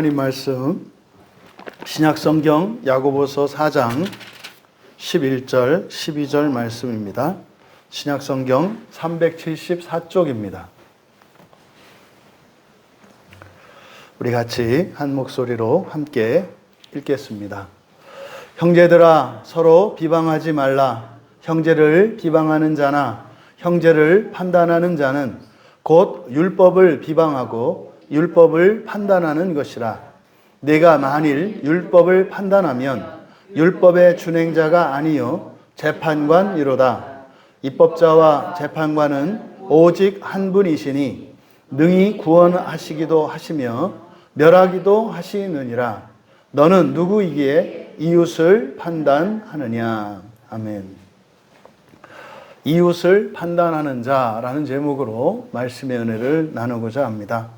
하나님 말씀 신약성경 야고보서 4장 11절 12절 말씀입니다. 신약성경 374쪽입니다. 우리 같이 한 목소리로 함께 읽겠습니다. 형제들아 서로 비방하지 말라. 형제를 비방하는 자나 형제를 판단하는 자는 곧 율법을 비방하고 율법을 판단하는 것이라. 내가 만일 율법을 판단하면 율법의 준행자가 아니요 재판관이로다. 입법자와 재판관은 오직 한 분이시니 능히 구원하시기도 하시며 멸하기도 하시느니라. 너는 누구이기에 이웃을 판단하느냐. 아멘. 이웃을 판단하는 자라는 제목으로 말씀의 은혜를 나누고자 합니다.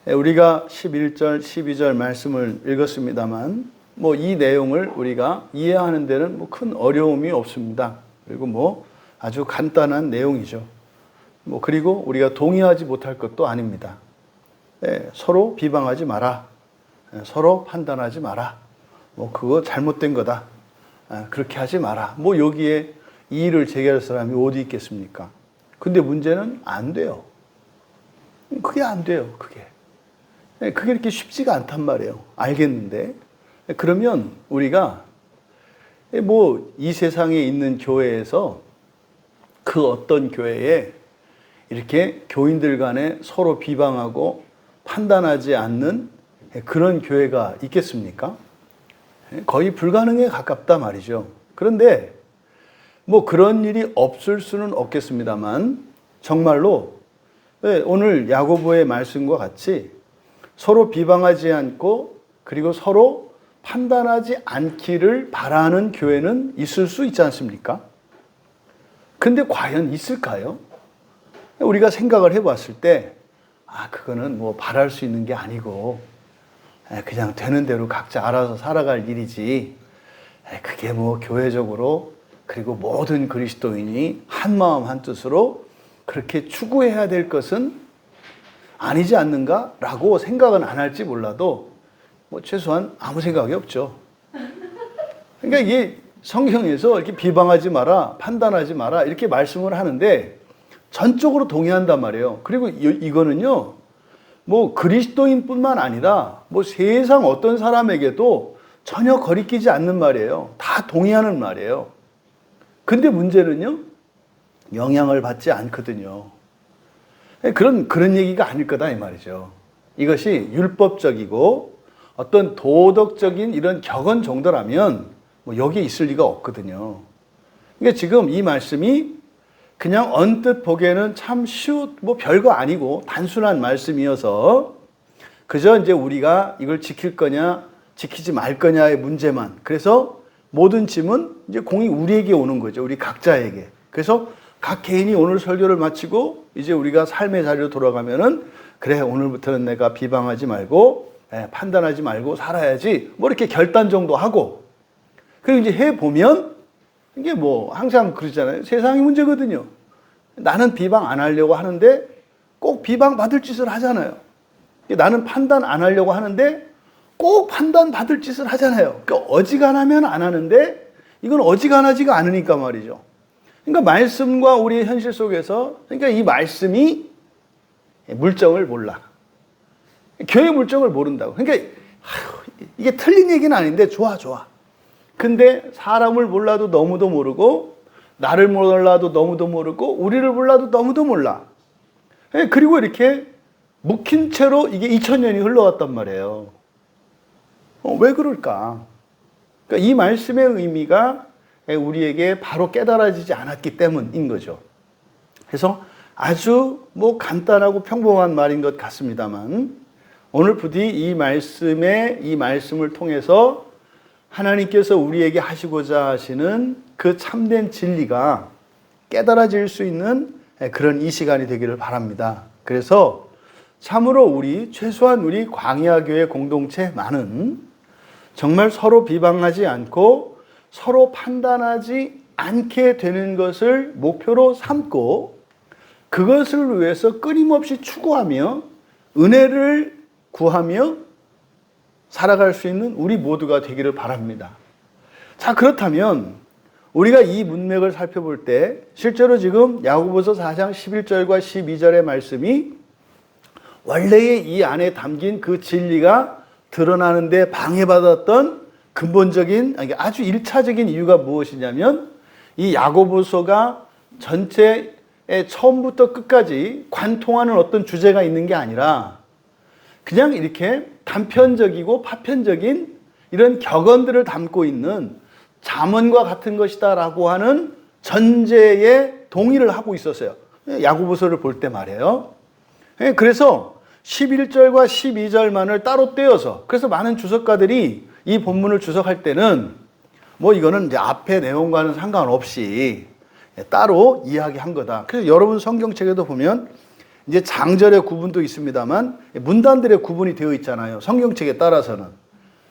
우리가 11절, 12절 말씀을 읽었습니다만 이 내용을 우리가 이해하는 데는 큰 어려움이 없습니다. 그리고 아주 간단한 내용이죠. 그리고 우리가 동의하지 못할 것도 아닙니다. 서로 비방하지 마라. 서로 판단하지 마라. 그거 잘못된 거다. 그렇게 하지 마라. 여기에 이의를 제기할 사람이 어디 있겠습니까? 근데 문제는 안 돼요. 그게 안 돼요. 그게 이렇게 쉽지가 않단 말이에요. 알겠는데. 그러면 우리가 이 세상에 있는 교회에서 그 어떤 교회에 이렇게 교인들 간에 서로 비방하고 판단하지 않는 그런 교회가 있겠습니까? 거의 불가능에 가깝다 말이죠. 그런데 그런 일이 없을 수는 없겠습니다만 정말로 오늘 야고보의 말씀과 같이 서로 비방하지 않고 그리고 서로 판단하지 않기를 바라는 교회는 있을 수 있지 않습니까? 근데 과연 있을까요? 우리가 생각을 해봤을 때 그거는 바랄 수 있는 게 아니고 그냥 되는 대로 각자 알아서 살아갈 일이지 그게 교회적으로 그리고 모든 그리스도인이 한마음 한뜻으로 그렇게 추구해야 될 것은 아니지 않는가라고 생각은 안 할지 몰라도 최소한 아무 생각이 없죠. 그러니까 이게 성경에서 이렇게 비방하지 마라, 판단하지 마라 이렇게 말씀을 하는데 전적으로 동의한단 말이에요. 그리고 이거는요, 그리스도인뿐만 아니라 세상 어떤 사람에게도 전혀 거리끼지 않는 말이에요. 다 동의하는 말이에요. 근데 문제는요, 영향을 받지 않거든요. 그런 얘기가 아닐 거다 이 말이죠. 이것이 율법적이고 어떤 도덕적인 이런 격언 정도라면 여기에 있을 리가 없거든요. 그러니까 지금 이 말씀이 그냥 언뜻 보기에는 참 별거 아니고 단순한 말씀이어서 그저 이제 우리가 이걸 지킬 거냐 지키지 말 거냐의 문제만. 그래서 모든 짐은 이제 공이 우리에게 오는 거죠. 우리 각자에게. 그래서 각 개인이 오늘 설교를 마치고 이제 우리가 삶의 자리로 돌아가면은 그래 오늘부터는 내가 비방하지 말고 판단하지 말고 살아야지 이렇게 결단 정도 하고 그리고 이제 해보면 이게 항상 그러잖아요. 세상이 문제거든요. 나는 비방 안 하려고 하는데 꼭 비방 받을 짓을 하잖아요. 나는 판단 안 하려고 하는데 꼭 판단 받을 짓을 하잖아요. 그러니까 어지간하면 안 하는데 이건 어지간하지가 않으니까 말이죠. 그러니까 말씀과 우리의 현실 속에서 그러니까 이 말씀이 물정을 몰라. 교회 물정을 모른다고. 그러니까 이게 틀린 얘기는 아닌데 좋아. 근데 사람을 몰라도 너무도 모르고 나를 몰라도 너무도 모르고 우리를 몰라도 너무도 몰라. 그리고 이렇게 묵힌 채로 이게 2000년이 흘러왔단 말이에요. 왜 그럴까? 그러니까 이 말씀의 의미가 우리에게 바로 깨달아지지 않았기 때문인 거죠. 그래서 아주 간단하고 평범한 말인 것 같습니다만 오늘 부디 이 말씀을 통해서 하나님께서 우리에게 하시고자 하시는 그 참된 진리가 깨달아질 수 있는 그런 이 시간이 되기를 바랍니다. 그래서 참으로 최소한 우리 광야교회 공동체만은 정말 서로 비방하지 않고 서로 판단하지 않게 되는 것을 목표로 삼고 그것을 위해서 끊임없이 추구하며 은혜를 구하며 살아갈 수 있는 우리 모두가 되기를 바랍니다. 자, 그렇다면 우리가 이 문맥을 살펴볼 때 실제로 지금 야고보서 4장 11절과 12절의 말씀이 원래의 이 안에 담긴 그 진리가 드러나는데 방해받았던 근본적인, 아주 1차적인 이유가 무엇이냐면 이 야고보서가 전체의 처음부터 끝까지 관통하는 어떤 주제가 있는 게 아니라 그냥 이렇게 단편적이고 파편적인 이런 격언들을 담고 있는 잠언과 같은 것이다라고 하는 전제에 동의를 하고 있었어요. 야고보서를 볼 때 말이에요. 그래서 11절과 12절만을 따로 떼어서, 그래서 많은 주석가들이 이 본문을 주석할 때는 뭐 이거는 이제 앞의 내용과는 상관없이 따로 이야기한 거다. 그래서 여러분 성경책에도 보면 이제 장절의 구분도 있습니다만 문단들의 구분이 되어 있잖아요. 성경책에 따라서는.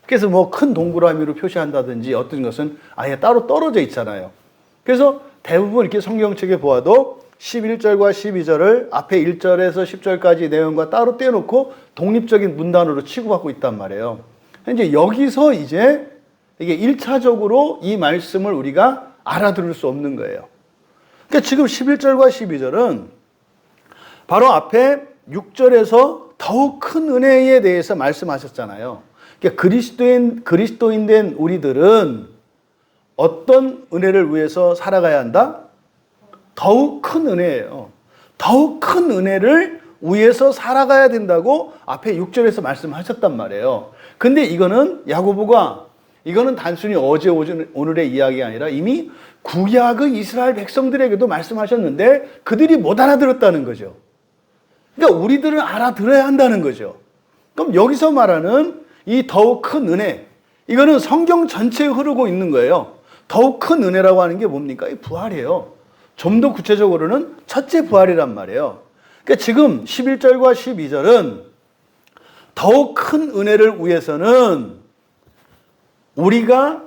그래서 뭐 큰 동그라미로 표시한다든지 어떤 것은 아예 따로 떨어져 있잖아요. 그래서 대부분 이렇게 성경책에 보아도 11절과 12절을 앞에 1절에서 10절까지 내용과 따로 떼어놓고 독립적인 문단으로 취급하고 있단 말이에요. 이제 여기서 이제 이게 1차적으로 이 말씀을 우리가 알아들을 수 없는 거예요. 그러니까 지금 11절과 12절은 바로 앞에 6절에서 더욱 큰 은혜에 대해서 말씀하셨잖아요. 그러니까 그리스도인 된 우리들은 어떤 은혜를 위해서 살아가야 한다? 더욱 큰 은혜예요. 더욱 큰 은혜를 위해서 살아가야 된다고 앞에 6절에서 말씀하셨단 말이에요. 근데 이거는 야고보가 이거는 단순히 어제 오늘의 이야기가 아니라 이미 구약의 이스라엘 백성들에게도 말씀하셨는데 그들이 못 알아들었다는 거죠. 그러니까 우리들은 알아들어야 한다는 거죠. 그럼 여기서 말하는 이 더욱 큰 은혜, 이거는 성경 전체에 흐르고 있는 거예요. 더욱 큰 은혜라고 하는 게 뭡니까? 이 부활이에요. 좀 더 구체적으로는 첫째 부활이란 말이에요. 그러니까 지금 11절과 12절은 더욱 큰 은혜를 위해서는 우리가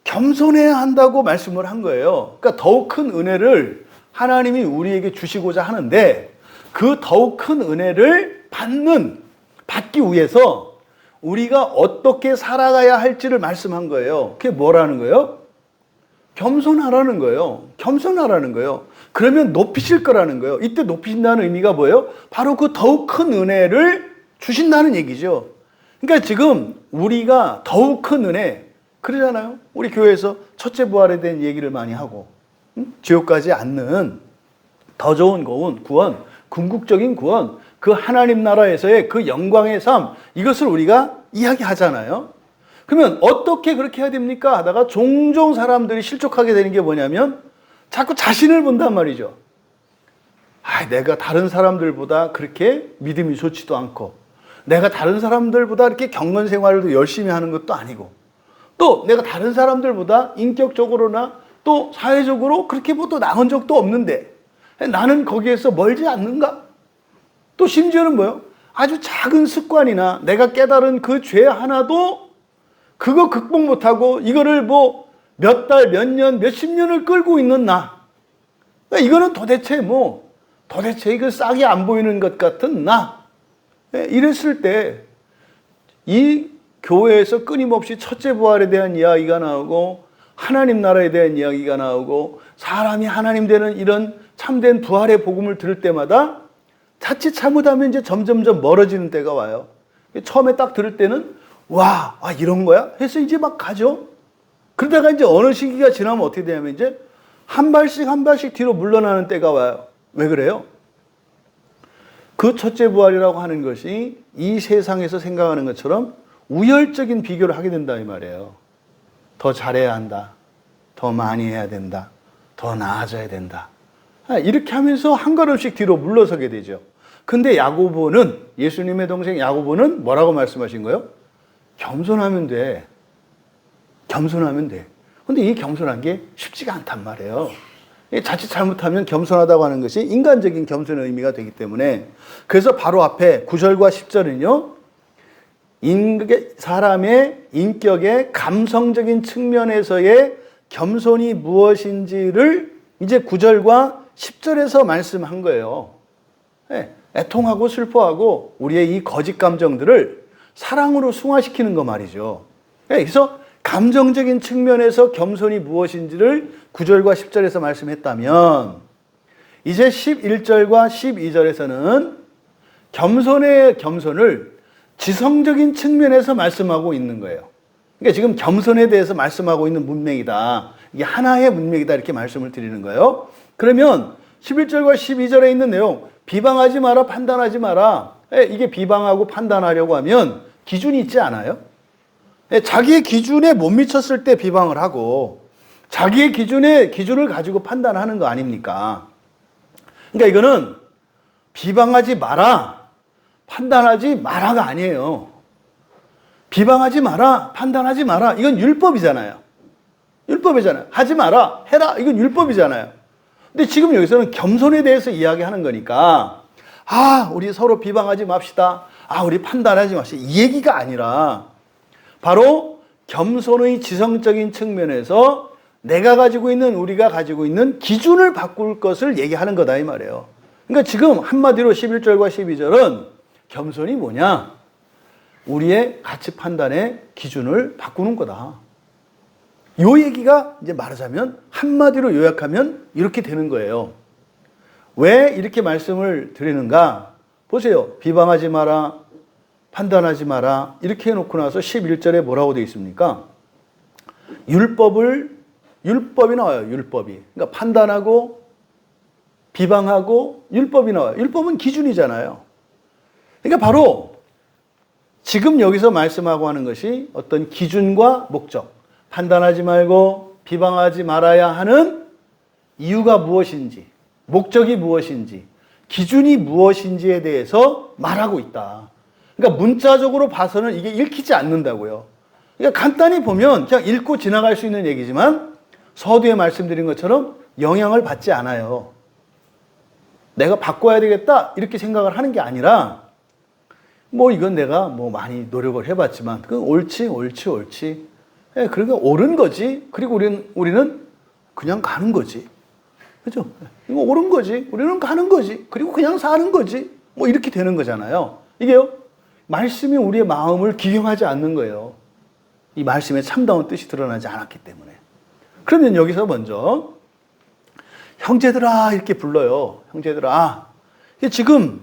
겸손해야 한다고 말씀을 한 거예요. 그러니까 더욱 큰 은혜를 하나님이 우리에게 주시고자 하는데 그 더욱 큰 은혜를 받기 위해서 우리가 어떻게 살아가야 할지를 말씀한 거예요. 그게 뭐라는 거예요? 겸손하라는 거예요. 겸손하라는 거예요. 그러면 높이실 거라는 거예요. 이때 높이신다는 의미가 뭐예요? 바로 그 더욱 큰 은혜를 주신다는 얘기죠. 그러니까 지금 우리가 더욱 큰 은혜, 그러잖아요. 우리 교회에서 첫째 부활에 대한 얘기를 많이 하고, 지옥 가지 않는 더 좋은 구원, 궁극적인 구원, 그 하나님 나라에서의 그 영광의 삶, 이것을 우리가 이야기하잖아요. 그러면 어떻게 그렇게 해야 됩니까? 하다가 종종 사람들이 실족하게 되는 게 뭐냐면 자꾸 자신을 본단 말이죠. 내가 다른 사람들보다 그렇게 믿음이 좋지도 않고, 내가 다른 사람들보다 이렇게 경건 생활도 열심히 하는 것도 아니고, 또 내가 다른 사람들보다 인격적으로나 또 사회적으로 그렇게 뭐 나은 적도 없는데 나는 거기에서 멀지 않는가? 또 심지어는 뭐요? 아주 작은 습관이나 내가 깨달은 그 죄 하나도 그거 극복 못하고 이거를 뭐 몇 달, 몇 년, 몇십 년을 끌고 있는 나. 이거는 도대체 이거 싹이 안 보이는 것 같은 나. 이랬을 때 이 교회에서 끊임없이 첫째 부활에 대한 이야기가 나오고 하나님 나라에 대한 이야기가 나오고 사람이 하나님 되는 이런 참된 부활의 복음을 들을 때마다 자칫 잘못하면 이제 점점점 멀어지는 때가 와요. 처음에 딱 들을 때는 이런 거야? 해서 이제 막 가죠. 그러다가 이제 어느 시기가 지나면 어떻게 되냐면 이제 한 발씩 뒤로 물러나는 때가 와요. 왜 그래요? 그 첫째 부활이라고 하는 것이 이 세상에서 생각하는 것처럼 우열적인 비교를 하게 된다 이 말이에요. 더 잘해야 한다. 더 많이 해야 된다. 더 나아져야 된다. 이렇게 하면서 한 걸음씩 뒤로 물러서게 되죠. 근데 야고보는, 예수님의 동생 야고보는 뭐라고 말씀하신 거예요? 겸손하면 돼. 겸손하면 돼. 근데 이 겸손한 게 쉽지가 않단 말이에요. 자칫 잘못하면 겸손하다고 하는 것이 인간적인 겸손의 의미가 되기 때문에, 그래서 바로 앞에 9절과 10절은요, 사람의 인격의 감성적인 측면에서의 겸손이 무엇인지를 이제 9절과 10절에서 말씀한 거예요. 애통하고 슬퍼하고 우리의 이 거짓 감정들을 사랑으로 승화시키는 거 말이죠. 그래서 감정적인 측면에서 겸손이 무엇인지를 9절과 10절에서 말씀했다면 이제 11절과 12절에서는 겸손의 겸손을 지성적인 측면에서 말씀하고 있는 거예요. 그러니까 지금 겸손에 대해서 말씀하고 있는 문맥이다. 이게 하나의 문맥이다 이렇게 말씀을 드리는 거예요. 그러면 11절과 12절에 있는 내용 비방하지 마라, 판단하지 마라. 이게 비방하고 판단하려고 하면 기준이 있지 않아요? 자기의 기준에 못 미쳤을 때 비방을 하고 자기의 기준을 가지고 판단하는 거 아닙니까? 그러니까 이거는 비방하지 마라, 판단하지 마라가 아니에요. 비방하지 마라, 판단하지 마라. 이건 율법이잖아요. 율법이잖아요. 하지 마라, 해라. 이건 율법이잖아요. 근데 지금 여기서는 겸손에 대해서 이야기하는 거니까 우리 서로 비방하지 맙시다. 우리 판단하지 맙시다. 이 얘기가 아니라 바로 겸손의 지성적인 측면에서 우리가 가지고 있는 기준을 바꿀 것을 얘기하는 거다 이 말이에요. 그러니까 지금 한마디로 11절과 12절은 겸손이 뭐냐? 우리의 가치 판단의 기준을 바꾸는 거다. 요 얘기가 이제 말하자면 한마디로 요약하면 이렇게 되는 거예요. 왜 이렇게 말씀을 드리는가? 보세요. 비방하지 마라, 판단하지 마라 이렇게 해놓고 나서 11절에 뭐라고 되어 있습니까? 율법이 나와요. 율법이. 그러니까 판단하고 비방하고 율법이 나와요. 율법은 기준이잖아요. 그러니까 바로 지금 여기서 말씀하고 하는 것이 어떤 기준과 목적, 판단하지 말고 비방하지 말아야 하는 이유가 무엇인지, 목적이 무엇인지, 기준이 무엇인지에 대해서 말하고 있다. 그러니까 문자적으로 봐서는 이게 읽히지 않는다고요. 그러니까 간단히 보면 그냥 읽고 지나갈 수 있는 얘기지만 서두에 말씀드린 것처럼 영향을 받지 않아요. 내가 바꿔야 되겠다 이렇게 생각을 하는 게 아니라 이건 내가 많이 노력을 해봤지만 그건 옳지. 그러니까 옳은 거지. 그리고 우리는 그냥 가는 거지. 그죠? 이거 옳은 거지. 우리는 가는 거지. 그리고 그냥 사는 거지. 이렇게 되는 거잖아요. 이게요. 말씀이 우리의 마음을 기경하지 않는 거예요. 이 말씀에 참다운 뜻이 드러나지 않았기 때문에. 그러면 여기서 먼저 형제들아 이렇게 불러요. 형제들아. 지금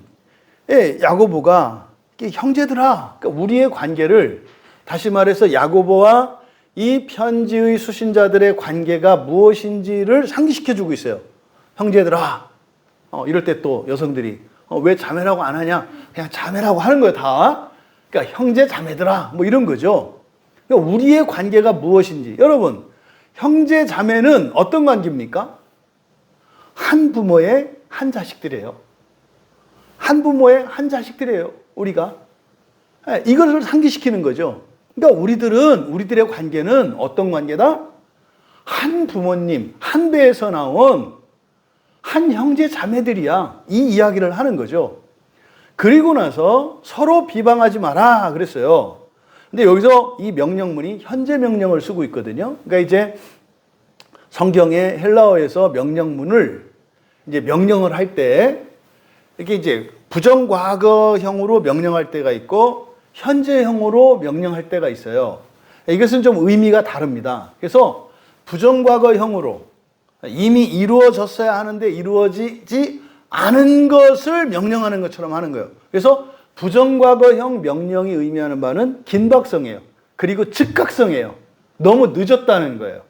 야고보가 형제들아, 그러니까 우리의 관계를 다시 말해서 야고보와 이 편지의 수신자들의 관계가 무엇인지를 상기시켜주고 있어요. 형제들아. 이럴 때 또 여성들이 왜 자매라고 안 하냐? 그냥 자매라고 하는 거예요, 다. 그러니까 형제 자매들아, 이런 거죠. 그러니까 우리의 관계가 무엇인지. 여러분, 형제 자매는 어떤 관계입니까? 한 부모의 한 자식들이에요. 한 부모의 한 자식들이에요, 우리가. 이것을 상기시키는 거죠. 그러니까 우리들의 관계는 어떤 관계다? 한 부모님, 한 배에서 나온 한 형제 자매들이야. 이 이야기를 하는 거죠. 그리고 나서 서로 비방하지 마라 그랬어요. 근데 여기서 이 명령문이 현재 명령을 쓰고 있거든요. 그러니까 이제 성경의 헬라어에서 명령문을 이제 명령을 할 때 이렇게 이제 부정과거형으로 명령할 때가 있고 현재형으로 명령할 때가 있어요. 이것은 좀 의미가 다릅니다. 그래서 부정과거형으로 이미 이루어졌어야 하는데 이루어지지 않은 것을 명령하는 것처럼 하는 거예요. 그래서 부정과거형 명령이 의미하는 바는 긴박성이에요. 그리고 즉각성이에요. 너무 늦었다는 거예요.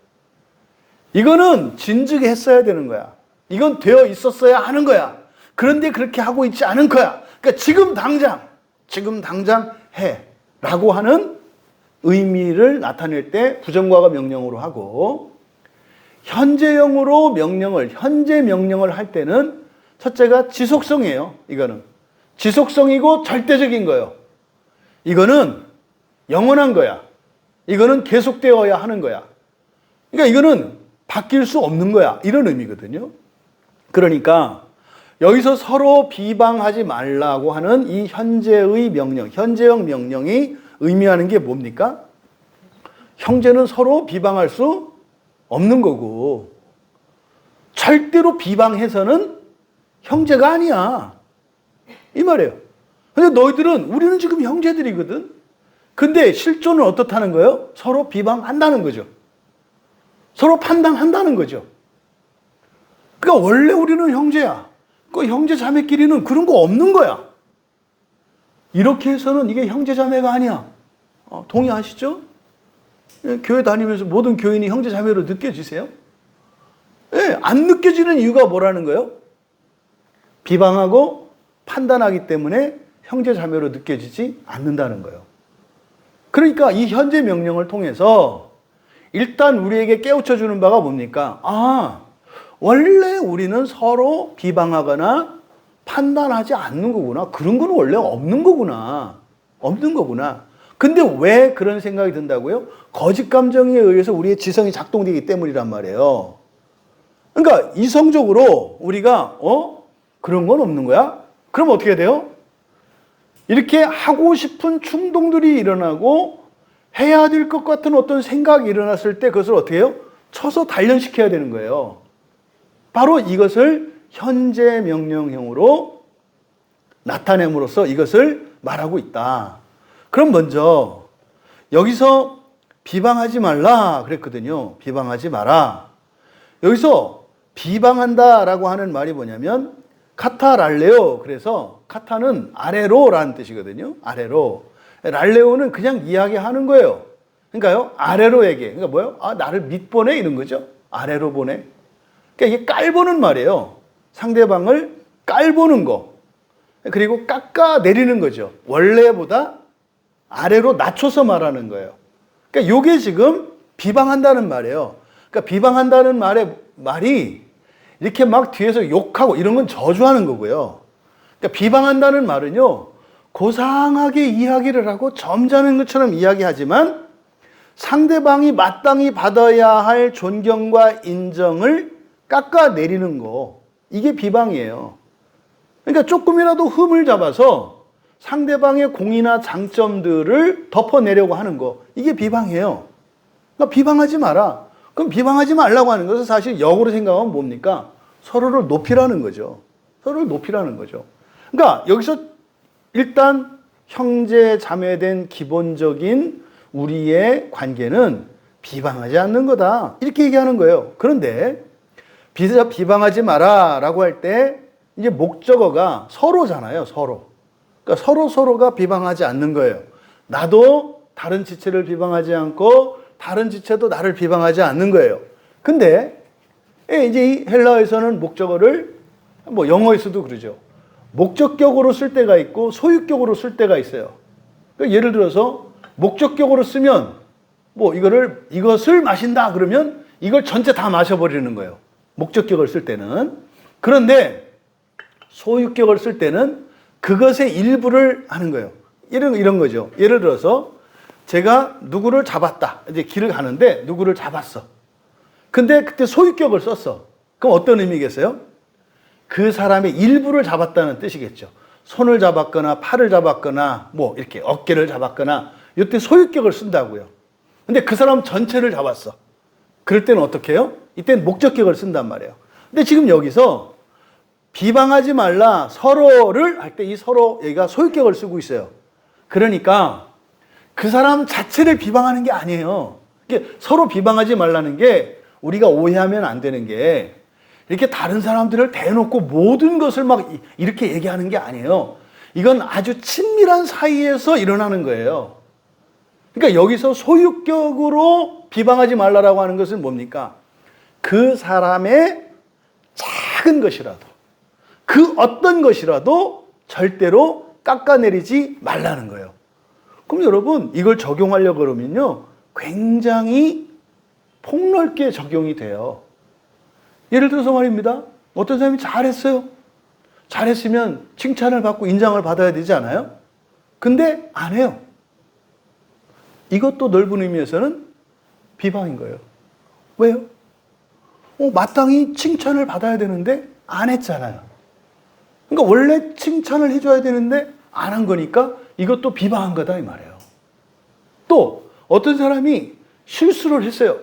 이거는 진즉에 했어야 되는 거야. 이건 되어 있었어야 하는 거야. 그런데 그렇게 하고 있지 않은 거야. 그러니까 지금 당장 해 라고 하는 의미를 나타낼 때 부정과거 명령으로 하고, 현재형으로 현재 명령을 할 때는 첫째가 지속성이에요. 이거는 지속성이고 절대적인 거예요. 이거는 영원한 거야. 이거는 계속되어야 하는 거야. 그러니까 이거는 바뀔 수 없는 거야. 이런 의미거든요. 그러니까 여기서 서로 비방하지 말라고 하는 이 현재의 명령, 현재형 명령이 의미하는 게 뭡니까? 형제는 서로 비방할 수 없는 거고, 절대로 비방해서는 형제가 아니야. 이 말이에요. 근데 우리는 지금 형제들이거든? 근데 실존은 어떻다는 거예요? 서로 비방한다는 거죠. 서로 판단한다는 거죠. 그러니까 원래 우리는 형제야. 그 형제 자매끼리는 그런 거 없는 거야. 이렇게 해서는 이게 형제 자매가 아니야. 동의하시죠? 교회 다니면서 모든 교인이 형제 자매로 느껴지세요? 예, 안 느껴지는 이유가 뭐라는 거예요? 비방하고 판단하기 때문에 형제 자매로 느껴지지 않는다는 거예요. 그러니까 이 현재 명령을 통해서 일단 우리에게 깨우쳐 주는 바가 뭡니까? 원래 우리는 서로 비방하거나 판단하지 않는 거구나. 그런 건 원래 없는 거구나. 없는 거구나. 근데 왜 그런 생각이 든다고요? 거짓 감정에 의해서 우리의 지성이 작동되기 때문이란 말이에요. 그러니까 이성적으로 우리가 그런 건 없는 거야? 그럼 어떻게 돼요? 이렇게 하고 싶은 충동들이 일어나고 해야 될 것 같은 어떤 생각이 일어났을 때 그것을 어떻게 해요? 쳐서 단련시켜야 되는 거예요. 바로 이것을 현재 명령형으로 나타냄으로써 이것을 말하고 있다. 그럼 먼저 여기서 비방하지 말라 그랬거든요. 비방하지 마라. 여기서 비방한다라고 하는 말이 뭐냐면 카타랄레오. 그래서 카타는 아래로라는 뜻이거든요. 아래로. 랄레오는 그냥 이야기하는 거예요. 그러니까요. 아래로 얘기해. 그러니까 뭐예요? 나를 밑보내 이런 거죠. 아래로 보내. 그러니까 이게 깔보는 말이에요. 상대방을 깔보는 거. 그리고 깎아내리는 거죠. 원래보다 아래로 낮춰서 말하는 거예요. 그러니까 이게 지금 비방한다는 말이에요. 그러니까 비방한다는 말이 이렇게 막 뒤에서 욕하고 이런 건 저주하는 거고요. 그러니까 비방한다는 말은요, 고상하게 이야기를 하고 점잖은 것처럼 이야기하지만 상대방이 마땅히 받아야 할 존경과 인정을 깎아내리는 거. 이게 비방이에요. 그러니까 조금이라도 흠을 잡아서 상대방의 공이나 장점들을 덮어내려고 하는 거. 이게 비방이에요. 그러니까 비방하지 마라. 그럼 비방하지 말라고 하는 것은 사실 역으로 생각하면 뭡니까? 서로를 높이라는 거죠. 서로를 높이라는 거죠. 그러니까 여기서 일단 형제 자매된 기본적인 우리의 관계는 비방하지 않는 거다. 이렇게 얘기하는 거예요. 그런데 비방하지 마라 라고 할 때 이제 목적어가 서로잖아요. 서로. 그러니까 서로가 비방하지 않는 거예요. 나도 다른 지체를 비방하지 않고 다른 지체도 나를 비방하지 않는 거예요. 근데 이제 이 헬라어에서는 목적어를 뭐 영어에서도 그러죠. 목적격으로 쓸 때가 있고 소유격으로 쓸 때가 있어요. 그러니까 예를 들어서 목적격으로 쓰면 뭐 이것을 마신다 그러면 이걸 전체 다 마셔버리는 거예요. 목적격을 쓸 때는. 그런데 소유격을 쓸 때는 그것의 일부를 하는 거예요. 이런 거죠. 예를 들어서 제가 누구를 잡았다. 이제 길을 가는데 누구를 잡았어. 근데 그때 소유격을 썼어. 그럼 어떤 의미겠어요? 그 사람의 일부를 잡았다는 뜻이겠죠. 손을 잡았거나 팔을 잡았거나 뭐 이렇게 어깨를 잡았거나 이때 소유격을 쓴다고요. 근데 그 사람 전체를 잡았어. 그럴 때는 어떻게 해요? 이때는 목적격을 쓴단 말이에요. 근데 지금 여기서 비방하지 말라 서로를 할 때 이 서로 얘가 소유격을 쓰고 있어요. 그러니까 그 사람 자체를 비방하는 게 아니에요. 서로 비방하지 말라는 게 우리가 오해하면 안 되는 게 이렇게 다른 사람들을 대놓고 모든 것을 막 이렇게 얘기하는 게 아니에요. 이건 아주 친밀한 사이에서 일어나는 거예요. 그러니까 여기서 소유격으로 비방하지 말라라고 하는 것은 뭡니까? 그 사람의 작은 것이라도 그 어떤 것이라도 절대로 깎아내리지 말라는 거예요. 그럼 여러분 이걸 적용하려고 그러면요 굉장히 폭넓게 적용이 돼요. 예를 들어서 말입니다. 어떤 사람이 잘했어요. 잘했으면 칭찬을 받고 인정을 받아야 되지 않아요? 근데 안 해요. 이것도 넓은 의미에서는 비방인 거예요. 왜요? 마땅히 칭찬을 받아야 되는데 안 했잖아요. 그러니까 원래 칭찬을 해줘야 되는데 안 한 거니까 이것도 비방한 거다 이 말이에요. 또 어떤 사람이 실수를 했어요.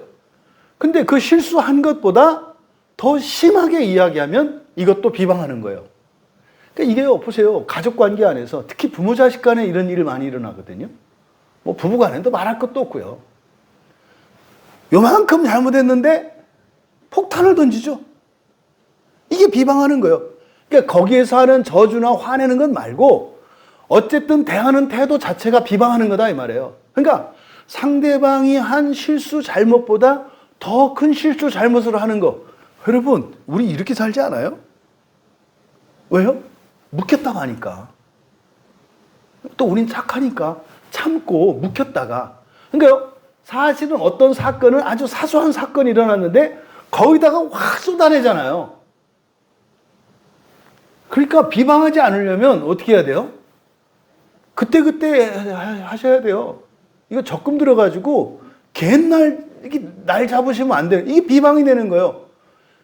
근데 그 실수한 것보다 더 심하게 이야기하면 이것도 비방하는 거예요. 그러니까 이게요, 보세요. 가족관계 안에서 특히 부모 자식 간에 이런 일이 많이 일어나거든요. 뭐 부부간에도 말할 것도 없고요. 요만큼 잘못했는데 폭탄을 던지죠. 이게 비방하는 거예요. 그러니까 거기에서 하는 저주나 화내는 건 말고 어쨌든 대하는 태도 자체가 비방하는 거다 이 말이에요. 그러니까 상대방이 한 실수 잘못보다 더 큰 실수 잘못을 하는 거. 여러분, 우리 이렇게 살지 않아요? 왜요? 묵혔다고 하니까. 또 우린 착하니까 참고 묵혔다가. 그러니까요, 사실은 어떤 사건은 아주 사소한 사건이 일어났는데 거기다가 확 쏟아내잖아요. 그러니까 비방하지 않으려면 어떻게 해야 돼요? 그때그때 하셔야 돼요. 이거 적금 들어가지고 개날 이렇게 날 잡으시면 안 돼요. 이게 비방이 되는 거예요.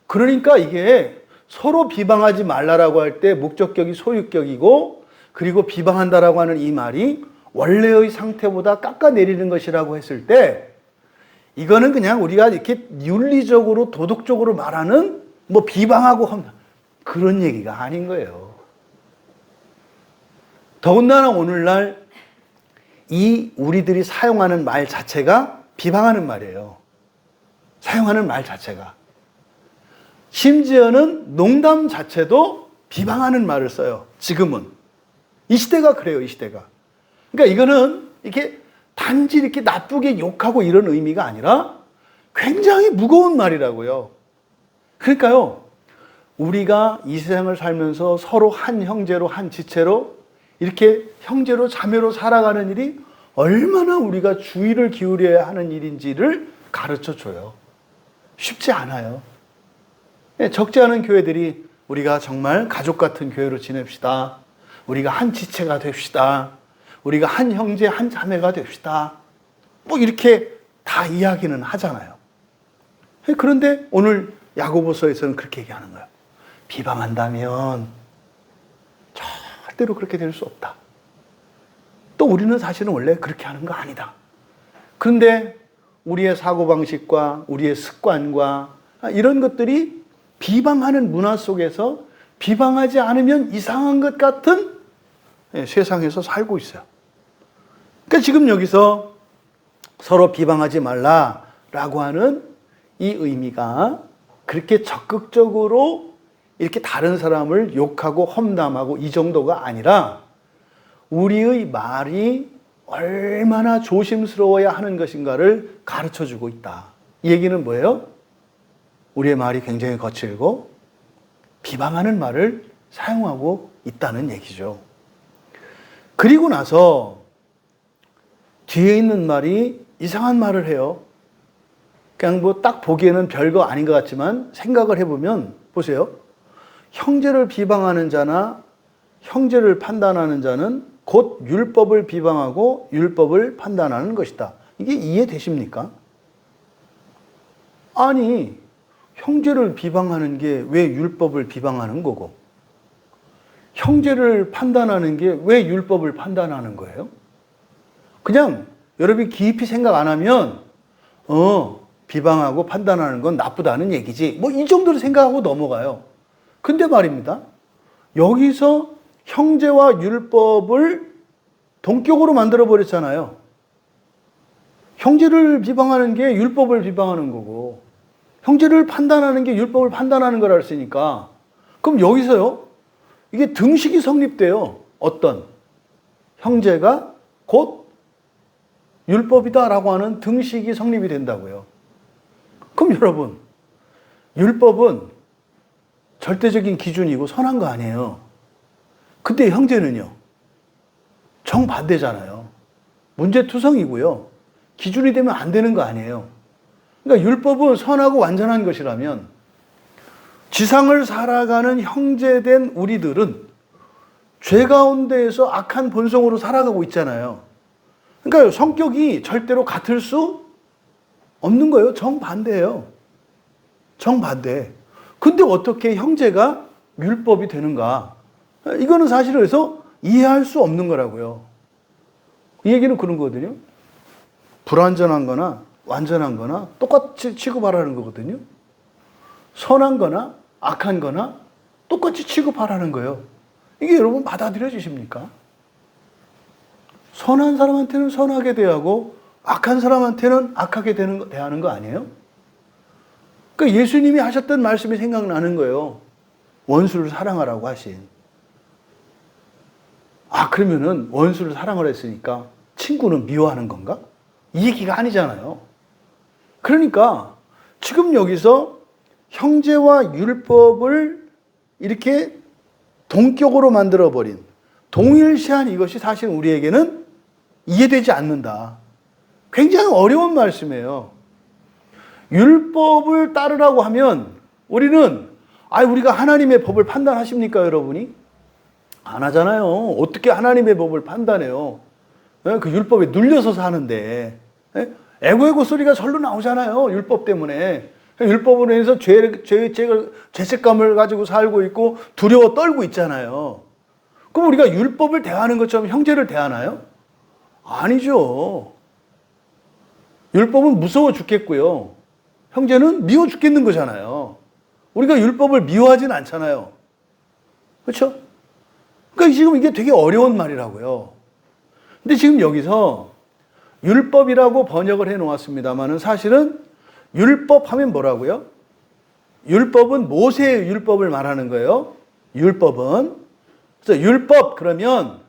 그러니까 이게 서로 비방하지 말라라고 할 때 목적격이 소유격이고, 그리고 비방한다라고 하는 이 말이 원래의 상태보다 깎아내리는 것이라고 했을 때, 이거는 그냥 우리가 이렇게 윤리적으로 도덕적으로 말하는 뭐 비방하고 그런 얘기가 아닌 거예요. 더군다나 오늘날 이 우리들이 사용하는 말 자체가 비방하는 말이에요. 사용하는 말 자체가. 심지어는 농담 자체도 비방하는 말을 써요. 지금은. 이 시대가 그래요, 이 시대가. 그러니까 이거는 이렇게 단지 이렇게 나쁘게 욕하고 이런 의미가 아니라 굉장히 무거운 말이라고요. 그러니까요, 우리가 이 세상을 살면서 서로 한 형제로, 한 지체로 이렇게 형제로 자매로 살아가는 일이 얼마나 우리가 주의를 기울여야 하는 일인지를 가르쳐 줘요. 쉽지 않아요. 적지 않은 교회들이 우리가 정말 가족 같은 교회로 지냅시다. 우리가 한 지체가 됩시다. 우리가 한 형제, 한 자매가 됩시다. 뭐 이렇게 다 이야기는 하잖아요. 그런데 오늘 야고보서에서는 그렇게 얘기하는 거예요. 비방한다면 절대로 그렇게 될 수 없다. 또 우리는 사실은 원래 그렇게 하는 거 아니다. 그런데 우리의 사고방식과 우리의 습관과 이런 것들이 비방하는 문화 속에서 비방하지 않으면 이상한 것 같은 세상에서 살고 있어요. 그러니까 지금 여기서 서로 비방하지 말라라고 하는 이 의미가 그렇게 적극적으로 이렇게 다른 사람을 욕하고 험담하고 이 정도가 아니라 우리의 말이 얼마나 조심스러워야 하는 것인가를 가르쳐 주고 있다. 이 얘기는 뭐예요? 우리의 말이 굉장히 거칠고 비방하는 말을 사용하고 있다는 얘기죠. 그리고 나서 뒤에 있는 말이 이상한 말을 해요. 그냥 뭐 딱 보기에는 별거 아닌 것 같지만 생각을 해보면 보세요. 형제를 비방하는 자나 형제를 판단하는 자는 곧 율법을 비방하고 율법을 판단하는 것이다. 이게 이해되십니까? 아니, 형제를 비방하는 게 왜 율법을 비방하는 거고, 형제를 판단하는 게 왜 율법을 판단하는 거예요? 그냥 여러분이 깊이 생각 안 하면 비방하고 판단하는 건 나쁘다는 얘기지, 뭐 이 정도로 생각하고 넘어가요. 근데 말입니다, 여기서 형제와 율법을 동격으로 만들어 버렸잖아요. 형제를 비방하는 게 율법을 비방하는 거고, 형제를 판단하는 게 율법을 판단하는 거라 했으니까, 그럼 여기서요, 이게 등식이 성립돼요. 어떤? 형제가 곧 율법이다라고 하는 등식이 성립이 된다고요. 그럼 여러분, 율법은 절대적인 기준이고 선한 거 아니에요. 근데 형제는요, 정반대잖아요. 문제투성이고요. 기준이 되면 안 되는 거 아니에요. 그러니까 율법은 선하고 완전한 것이라면 지상을 살아가는 형제된 우리들은 죄 가운데에서 악한 본성으로 살아가고 있잖아요. 그러니까 성격이 절대로 같을 수 없는 거예요. 정반대예요. 정반대. 근데 어떻게 형제가 율법이 되는가? 이거는 사실은 그래서 이해할 수 없는 거라고요. 이 얘기는 그런 거거든요. 불완전한 거나 완전한 거나 똑같이 취급하라는 거거든요. 선한 거나 악한 거나 똑같이 취급하라는 거예요. 이게 여러분 받아들여지십니까? 선한 사람한테는 선하게 대하고 악한 사람한테는 악하게 대하는 거 아니에요? 그러니까 예수님이 하셨던 말씀이 생각나는 거예요. 원수를 사랑하라고 하신. 그러면은 원수를 사랑을 했으니까 친구는 미워하는 건가? 이 얘기가 아니잖아요. 그러니까 지금 여기서 형제와 율법을 이렇게 동격으로 만들어버린, 동일시한 이것이 사실 우리에게는 이해되지 않는다. 굉장히 어려운 말씀이에요. 율법을 따르라고 하면 우리는 우리가 하나님의 법을 판단하십니까, 여러분이? 안 하잖아요. 어떻게 하나님의 법을 판단해요? 그 율법에 눌려서 사는데. 에고에고 소리가 절로 나오잖아요. 율법 때문에. 율법으로 인해서 죄책감을 가지고 살고 있고 두려워 떨고 있잖아요. 그럼 우리가 율법을 대하는 것처럼 형제를 대하나요? 아니죠. 율법은 무서워 죽겠고요. 형제는 미워 죽겠는 거잖아요. 우리가 율법을 미워하진 않잖아요. 그렇죠? 그러니까 지금 이게 되게 어려운 말이라고요. 근데 지금 여기서 율법이라고 번역을 해 놓았습니다만은 사실은 율법 하면 뭐라고요? 율법은 모세의 율법을 말하는 거예요. 율법은. 그래서 율법 그러면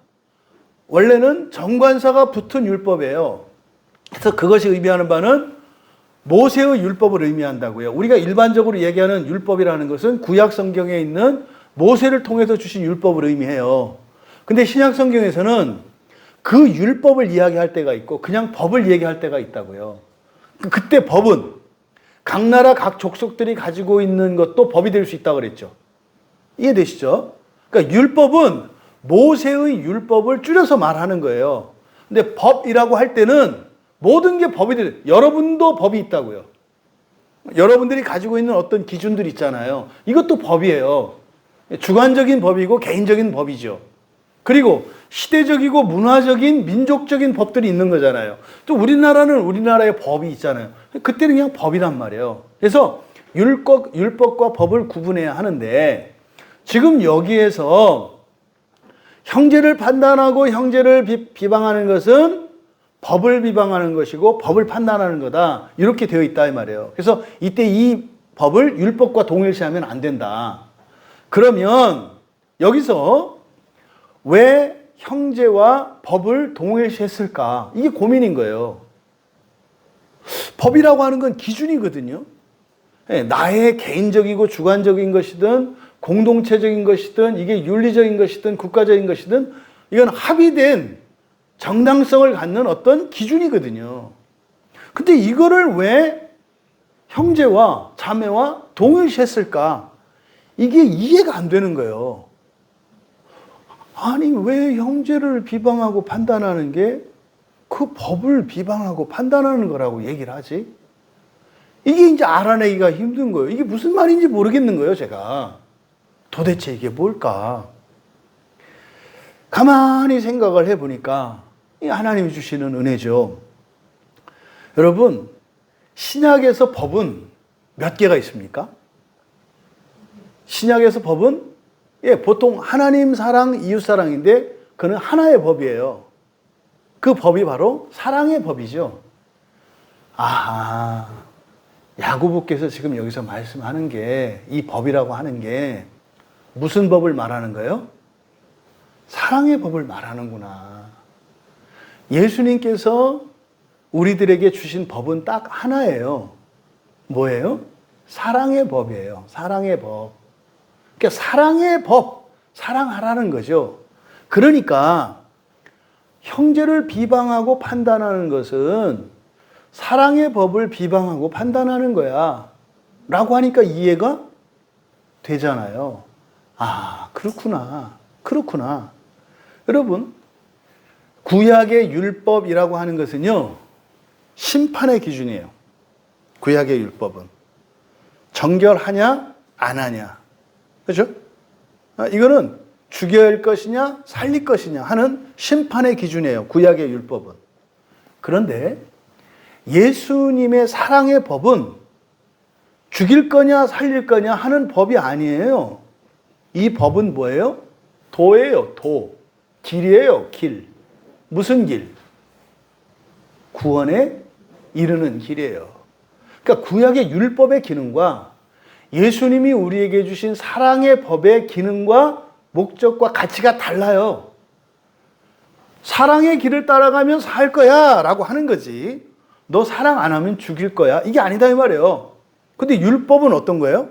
원래는 정관사가 붙은 율법이에요. 그래서 그것이 의미하는 바는 모세의 율법을 의미한다고요. 우리가 일반적으로 얘기하는 율법이라는 것은 구약 성경에 있는 모세를 통해서 주신 율법을 의미해요. 근데 신약 성경에서는 그 율법을 이야기할 때가 있고 그냥 법을 얘기할 때가 있다고요. 그때 법은 각 나라 각 족속들이 가지고 있는 것도 법이 될 수 있다고 그랬죠. 이해되시죠? 그러니까 율법은 모세의 율법을 줄여서 말하는 거예요. 근데 법이라고 할 때는 모든 게 법이 돼. 여러분도 법이 있다고요. 여러분들이 가지고 있는 어떤 기준들이 있잖아요. 이것도 법이에요. 주관적인 법이고 개인적인 법이죠. 그리고 시대적이고 문화적인 민족적인 법들이 있는 거잖아요. 또 우리나라는 우리나라의 법이 있잖아요. 그때는 그냥 법이란 말이에요. 그래서 율법과 법을 구분해야 하는데 지금 여기에서 형제를 판단하고 형제를 비방하는 것은 법을 비방하는 것이고 법을 판단하는 거다. 이렇게 되어 있다 이 말이에요. 그래서 이때 이 법을 율법과 동일시하면 안 된다. 그러면 여기서 왜 형제와 법을 동일시했을까? 이게 고민인 거예요. 법이라고 하는 건 기준이거든요. 나의 개인적이고 주관적인 것이든 공동체적인 것이든 이게 윤리적인 것이든 국가적인 것이든 이건 합의된 정당성을 갖는 어떤 기준이거든요. 근데 이거를 왜 형제와 자매와 동일시했을까? 이게 이해가 안 되는 거예요. 아니, 왜 형제를 비방하고 판단하는 게 그 법을 비방하고 판단하는 거라고 얘기를 하지? 이게 이제 알아내기가 힘든 거예요. 이게 무슨 말인지 모르겠는 거예요, 제가. 도대체 이게 뭘까? 가만히 생각을 해보니까 이 하나님이 주시는 은혜죠. 여러분, 신약에서 법은 몇 개가 있습니까? 신약에서 법은 보통 하나님 사랑, 이웃 사랑인데 그는 하나의 법이에요. 그 법이 바로 사랑의 법이죠. 야고보께서 지금 여기서 말씀하는 게 이 법이라고 하는 게 무슨 법을 말하는 거예요? 사랑의 법을 말하는구나. 예수님께서 우리들에게 주신 법은 딱 하나예요. 뭐예요? 사랑의 법이에요. 사랑의 법. 그러니까 사랑의 법, 사랑하라는 거죠. 그러니까 형제를 비방하고 판단하는 것은 사랑의 법을 비방하고 판단하는 거야. 라고 하니까 이해가 되잖아요. 그렇구나. 그렇구나. 여러분, 구약의 율법이라고 하는 것은요, 심판의 기준이에요. 구약의 율법은. 정결하냐, 안 하냐. 그렇죠? 이거는 죽여야 할 것이냐, 살릴 것이냐 하는 심판의 기준이에요. 구약의 율법은. 그런데 예수님의 사랑의 법은 죽일 거냐, 살릴 거냐 하는 법이 아니에요. 이 법은 뭐예요? 도예요, 도. 길이에요, 길. 무슨 길? 구원에 이르는 길이에요. 그러니까 구약의 율법의 기능과 예수님이 우리에게 주신 사랑의 법의 기능과 목적과 가치가 달라요. 사랑의 길을 따라가면 살 거야 라고 하는 거지, 너 사랑 안 하면 죽일 거야, 이게 아니다 이 말이에요. 근데 율법은 어떤 거예요?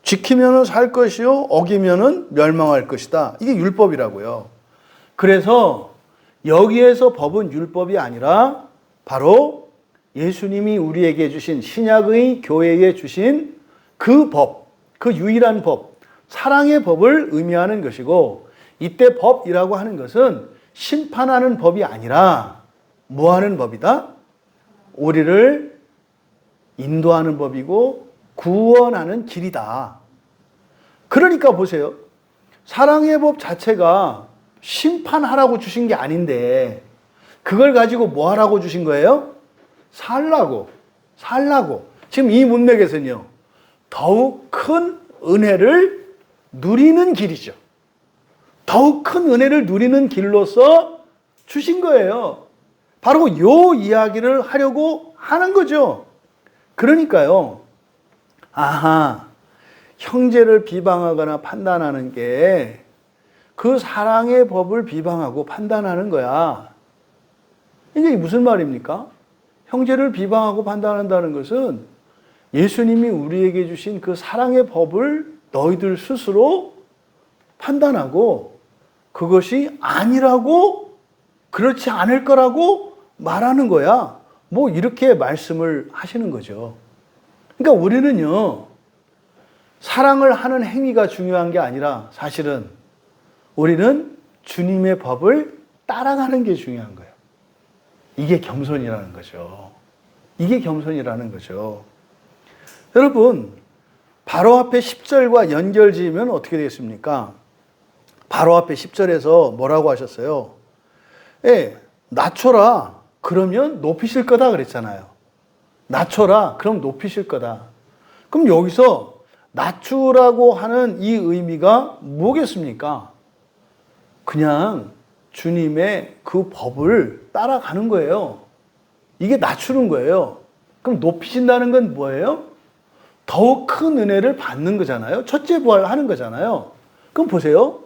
지키면 살 것이요 어기면 멸망할 것이다, 이게 율법이라고요. 그래서 여기에서 법은 율법이 아니라 바로 예수님이 우리에게 주신, 신약의 교회에 주신 그 법, 그 유일한 법, 사랑의 법을 의미하는 것이고, 이때 법이라고 하는 것은 심판하는 법이 아니라 뭐 하는 법이다? 우리를 인도하는 법이고 구원하는 길이다. 그러니까 보세요. 사랑의 법 자체가 심판하라고 주신 게 아닌데 그걸 가지고 뭐 하라고 주신 거예요? 살라고. 지금 이 문맥에서는요, 더욱 큰 은혜를 누리는 길이죠. 더욱 큰 은혜를 누리는 길로서 주신 거예요. 바로 요 이야기를 하려고 하는 거죠. 그러니까요, 아하, 형제를 비방하거나 판단하는 게 그 사랑의 법을 비방하고 판단하는 거야. 이게 무슨 말입니까? 형제를 비방하고 판단한다는 것은 예수님이 우리에게 주신 그 사랑의 법을 너희들 스스로 판단하고 그것이 아니라고, 그렇지 않을 거라고 말하는 거야. 뭐 이렇게 말씀을 하시는 거죠. 그러니까 우리는요, 사랑을 하는 행위가 중요한 게 아니라 사실은 우리는 주님의 법을 따라가는 게 중요한 거예요. 이게 겸손이라는 거죠. 이게 겸손이라는 거죠. 여러분, 바로 앞에 10절과 연결 지으면 어떻게 되겠습니까? 바로 앞에 10절에서 뭐라고 하셨어요? 낮춰라. 그러면 높이실 거다 그랬잖아요. 낮춰라. 그럼 높이실 거다. 그럼 여기서 낮추라고 하는 이 의미가 뭐겠습니까? 그냥 주님의 그 법을 따라가는 거예요. 이게 낮추는 거예요. 그럼 높이신다는 건 뭐예요? 더욱 큰 은혜를 받는 거잖아요. 첫째 부활하는 거잖아요. 그럼 보세요.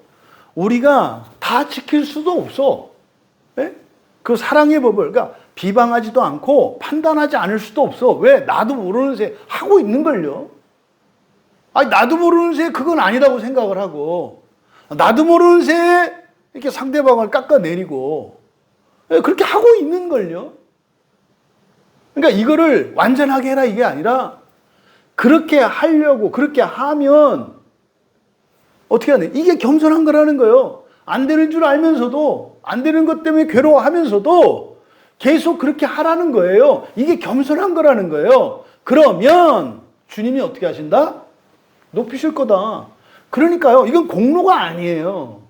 우리가 다 지킬 수도 없어. 네? 그 사랑의 법을, 그러니까 비방하지도 않고 판단하지 않을 수도 없어. 왜? 나도 모르는 새 하고 있는걸요. 아니, 나도 모르는 새 그건 아니라고 생각을 하고, 나도 모르는 새 이렇게 상대방을 깎아내리고 그렇게 하고 있는걸요. 그러니까 이거를 완전하게 해라 이게 아니라 그렇게 하려고, 그렇게 하면 어떻게 하냐, 이게 겸손한 거라는 거예요. 안 되는 줄 알면서도, 안 되는 것 때문에 괴로워하면서도 계속 그렇게 하라는 거예요. 이게 겸손한 거라는 거예요. 그러면 주님이 어떻게 하신다? 높이실 거다. 그러니까요, 이건 공로가 아니에요.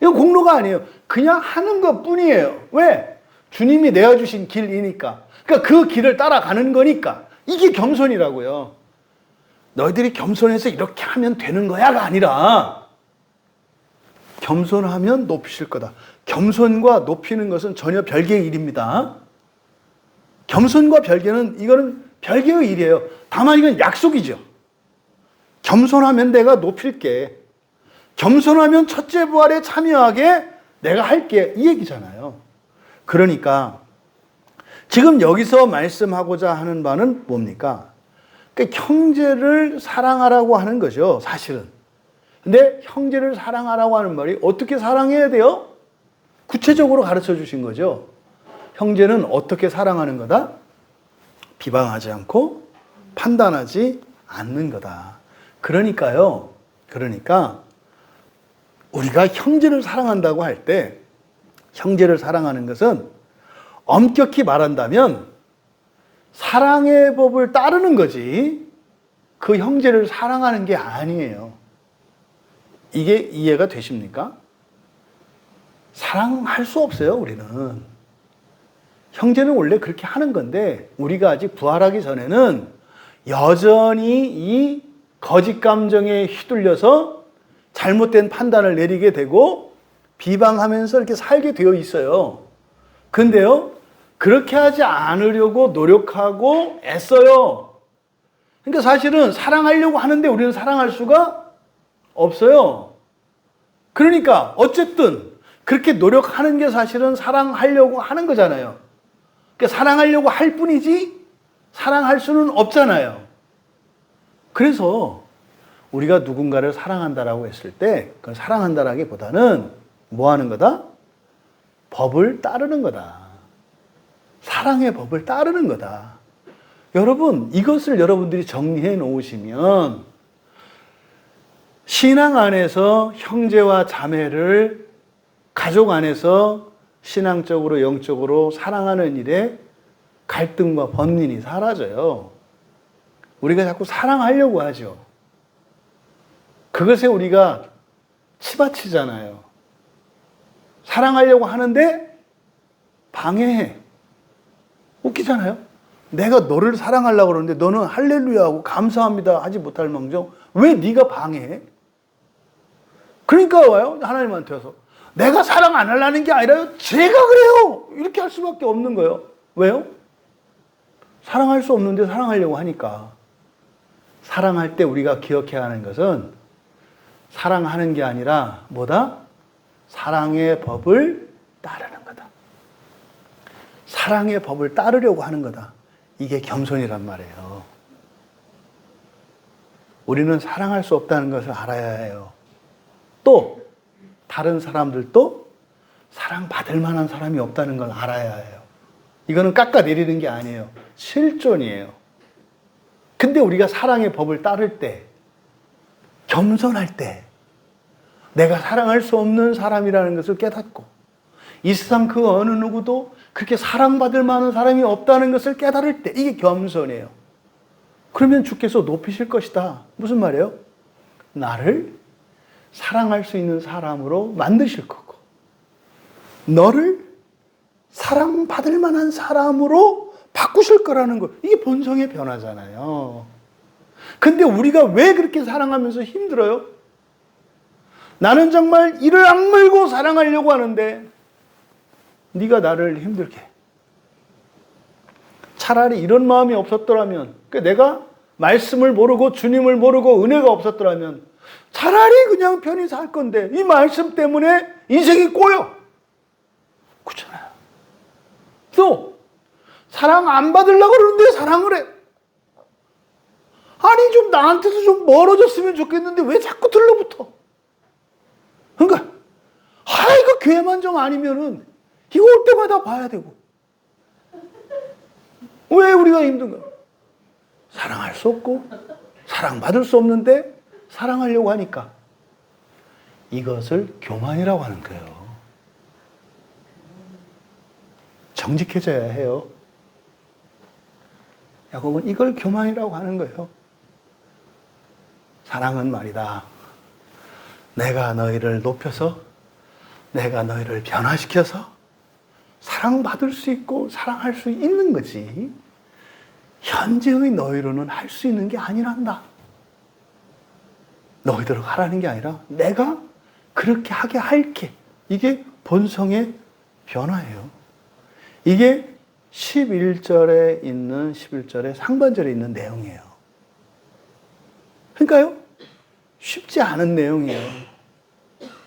이건 공로가 아니에요. 그냥 하는 것 뿐이에요. 왜? 주님이 내어주신 길이니까. 그러니까 그 길을 따라가는 거니까. 이게 겸손이라고요. 너희들이 겸손해서 이렇게 하면 되는 거야가 아니라 겸손하면 높이실 거다. 겸손과 높이는 것은 전혀 별개의 일입니다. 겸손과 별개는, 이거는 별개의 일이에요. 다만 이건 약속이죠. 겸손하면 내가 높일게. 겸손하면 첫째 부활에 참여하게 내가 할게. 이 얘기잖아요. 그러니까 지금 여기서 말씀하고자 하는 바는 뭡니까? 그러니까 형제를 사랑하라고 하는 거죠, 사실은. 근데 형제를 사랑하라고 하는 말이 어떻게 사랑해야 돼요? 구체적으로 가르쳐 주신 거죠. 형제는 어떻게 사랑하는 거다? 비방하지 않고 판단하지 않는 거다. 그러니까 우리가 형제를 사랑한다고 할 때, 형제를 사랑하는 것은 엄격히 말한다면 사랑의 법을 따르는 거지 그 형제를 사랑하는 게 아니에요. 이게 이해가 되십니까? 사랑할 수 없어요, 우리는. 형제는 원래 그렇게 하는 건데 우리가 아직 부활하기 전에는 여전히 이 거짓 감정에 휘둘려서 잘못된 판단을 내리게 되고 비방하면서 이렇게 살게 되어 있어요. 근데요, 그렇게 하지 않으려고 노력하고 애써요. 그러니까 사실은 사랑하려고 하는데 우리는 사랑할 수가 없어요. 그러니까 어쨌든 그렇게 노력하는 게 사실은 사랑하려고 하는 거잖아요. 그러니까 사랑하려고 할 뿐이지 사랑할 수는 없잖아요. 그래서 우리가 누군가를 사랑한다라고 했을 때 그건 사랑한다라기보다는 뭐 하는 거다? 법을 따르는 거다. 사랑의 법을 따르는 거다. 여러분, 이것을 여러분들이 정리해 놓으시면 신앙 안에서 형제와 자매를 가족 안에서 신앙적으로 영적으로 사랑하는 일에 갈등과 번민이 사라져요. 우리가 자꾸 사랑하려고 하죠. 그것에 우리가 치받치잖아요. 사랑하려고 하는데 방해해. 웃기잖아요. 내가 너를 사랑하려고 그러는데 너는 할렐루야 하고 감사합니다 하지 못할 망정 왜 네가 방해해? 그러니까 와요. 하나님한테 와서 내가 사랑 안 하려는 게 아니라요. 제가 그래요. 이렇게 할 수밖에 없는 거예요. 왜요? 사랑할 수 없는데 사랑하려고 하니까. 사랑할 때 우리가 기억해야 하는 것은 사랑하는 게 아니라 뭐다? 사랑의 법을 따르는 거다. 사랑의 법을 따르려고 하는 거다. 이게 겸손이란 말이에요. 우리는 사랑할 수 없다는 것을 알아야 해요. 또 다른 사람들도 사랑받을 만한 사람이 없다는 걸 알아야 해요. 이거는 깎아내리는 게 아니에요. 실존이에요. 근데 우리가 사랑의 법을 따를 때, 겸손할 때, 내가 사랑할 수 없는 사람이라는 것을 깨닫고, 이 세상 그 어느 누구도 그렇게 사랑받을 만한 사람이 없다는 것을 깨달을 때, 이게 겸손이에요. 그러면 주께서 높이실 것이다. 무슨 말이에요? 나를 사랑할 수 있는 사람으로 만드실 거고, 너를 사랑받을 만한 사람으로 바꾸실 거라는 거. 이게 본성의 변화잖아요. 근데 우리가 왜 그렇게 사랑하면서 힘들어요? 나는 정말 이를 악물고 사랑하려고 하는데 네가 나를 힘들게 해. 차라리 이런 마음이 없었더라면, 내가 말씀을 모르고 주님을 모르고 은혜가 없었더라면 차라리 그냥 편히 살 건데 이 말씀 때문에 인생이 꼬여. 그렇잖아요. 또 사랑 안 받으려고 그러는데 사랑을 해. 아니 좀 나한테서 좀 멀어졌으면 좋겠는데 왜 자꾸 들러붙어? 그러니까 이거 교회만 좀 아니면은 이거 올 때마다 봐야 되고. 왜 우리가 힘든가? 사랑할 수 없고 사랑받을 수 없는데 사랑하려고 하니까. 이것을 교만이라고 하는 거예요. 정직해져야 해요. 야곱은 이걸 교만이라고 하는 거예요. 사랑은 말이다. 내가 너희를 높여서 내가 너희를 변화시켜서 사랑받을 수 있고 사랑할 수 있는 거지. 현재의 너희로는 할 수 있는 게 아니란다. 너희대로 하라는 게 아니라 내가 그렇게 하게 할게. 이게 본성의 변화예요. 이게 11절에 있는 11절의 상반절에 있는 내용이에요. 그러니까요. 쉽지 않은 내용이에요.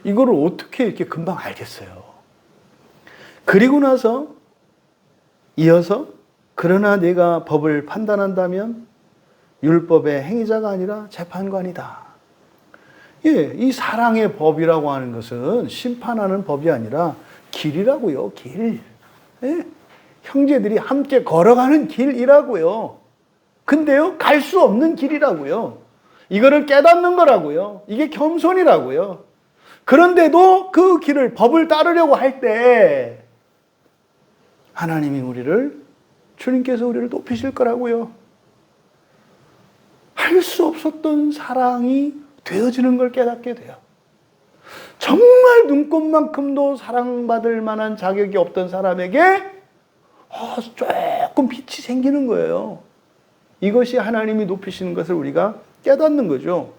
이거를 어떻게 이렇게 금방 알겠어요. 그리고 나서 이어서 그러나 네가 법을 판단한다면 율법의 행위자가 아니라 재판관이다. 예, 이 사랑의 법이라고 하는 것은 심판하는 법이 아니라 길이라고요. 길. 예, 형제들이 함께 걸어가는 길이라고요. 근데요, 갈 수 없는 길이라고요. 이거를 깨닫는 거라고요. 이게 겸손이라고요. 그런데도 그 길을, 법을 따르려고 할 때 하나님이 주님께서 우리를 높이실 거라고요. 할 수 없었던 사랑이 되어지는 걸 깨닫게 돼요. 정말 눈꽃만큼도 사랑받을 만한 자격이 없던 사람에게 조금 빛이 생기는 거예요. 이것이 하나님이 높이시는 것을 우리가 깨닫는 거죠.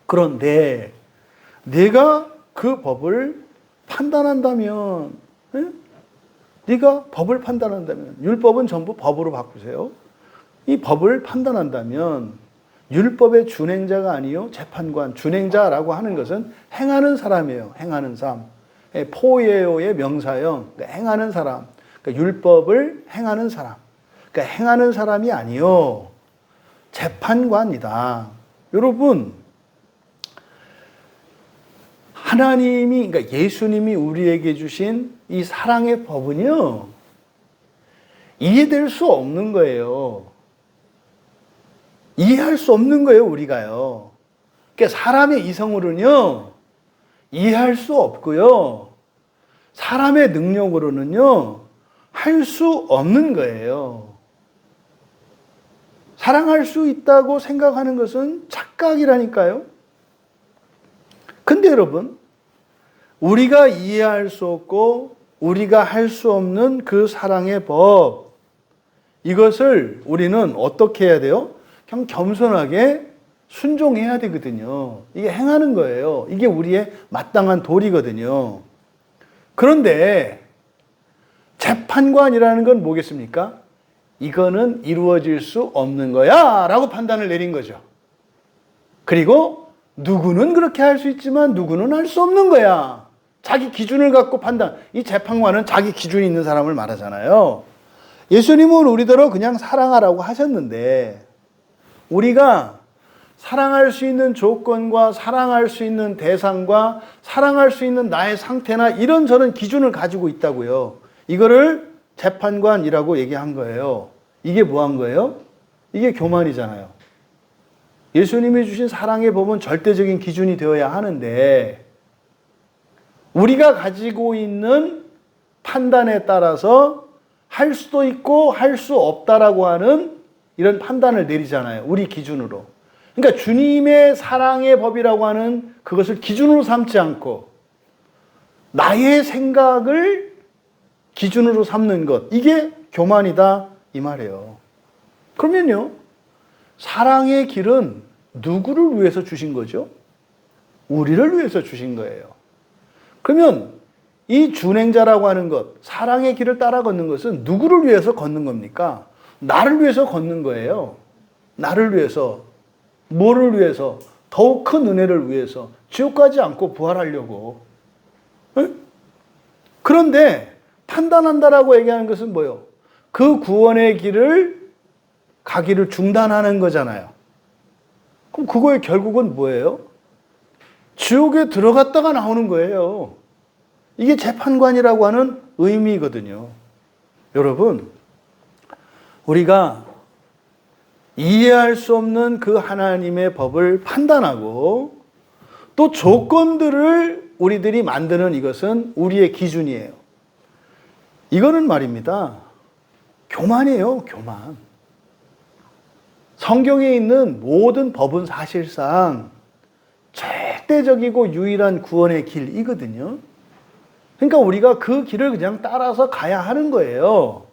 그런데 내가 그 법을 판단한다면, 예? 네가 법을 판단한다면, 율법은 전부 법으로 바꾸세요. 이 법을 판단한다면 율법의 준행자가 아니요 재판관, 준행자라고 하는 것은 행하는 사람이에요. 행하는 사람. 포예오의 명사형, 그러니까 행하는 사람. 그러니까 율법을 행하는 사람. 그러니까 행하는 사람이 아니요 재판관이다. 여러분, 하나님이, 그러니까 예수님이 우리에게 주신 이 사랑의 법은요, 이해될 수 없는 거예요. 이해할 수 없는 거예요, 우리가요. 그러니까 사람의 이성으로는요, 이해할 수 없고요. 사람의 능력으로는요, 할 수 없는 거예요. 사랑할 수 있다고 생각하는 것은 착각이라니까요. 근데 여러분, 우리가 이해할 수 없고 우리가 할 수 없는 그 사랑의 법, 이것을 우리는 어떻게 해야 돼요? 그냥 겸손하게 순종해야 되거든요. 이게 행하는 거예요. 이게 우리의 마땅한 도리거든요. 그런데 재판관이라는 건 뭐겠습니까? 이거는 이루어질 수 없는 거야 라고 판단을 내린 거죠. 그리고 누구는 그렇게 할 수 있지만 누구는 할 수 없는 거야. 자기 기준을 갖고 판단. 이 재판관은 자기 기준이 있는 사람을 말하잖아요. 예수님은 우리더러 그냥 사랑하라고 하셨는데, 우리가 사랑할 수 있는 조건과 사랑할 수 있는 대상과 사랑할 수 있는 나의 상태나 이런저런 기준을 가지고 있다고요. 이거를 재판관이라고 얘기한 거예요. 이게 뭐 한 거예요? 이게 교만이잖아요. 예수님이 주신 사랑의 법은 절대적인 기준이 되어야 하는데, 우리가 가지고 있는 판단에 따라서 할 수도 있고 할 수 없다라고 하는 이런 판단을 내리잖아요. 우리 기준으로. 그러니까 주님의 사랑의 법이라고 하는 그것을 기준으로 삼지 않고 나의 생각을 기준으로 삼는 것, 이게 교만이다 이 말이에요. 그러면요, 사랑의 길은 누구를 위해서 주신 거죠? 우리를 위해서 주신 거예요. 그러면 이 준행자라고 하는 것, 사랑의 길을 따라 걷는 것은 누구를 위해서 걷는 겁니까? 나를 위해서 걷는 거예요. 나를 위해서. 뭐를 위해서? 더욱 큰 은혜를 위해서. 지옥 가지 않고 부활하려고. 에? 그런데 판단한다라고 얘기하는 것은 뭐예요? 그 구원의 길을 가기를 중단하는 거잖아요. 그럼 그거의 결국은 뭐예요? 지옥에 들어갔다가 나오는 거예요. 이게 재판관이라고 하는 의미거든요. 여러분, 우리가 이해할 수 없는 그 하나님의 법을 판단하고 또 조건들을 우리들이 만드는 이것은 우리의 기준이에요. 이거는 말입니다, 교만이에요, 교만. 성경에 있는 모든 법은 사실상 절대적이고 유일한 구원의 길이거든요. 그러니까 우리가 그 길을 그냥 따라서 가야 하는 거예요.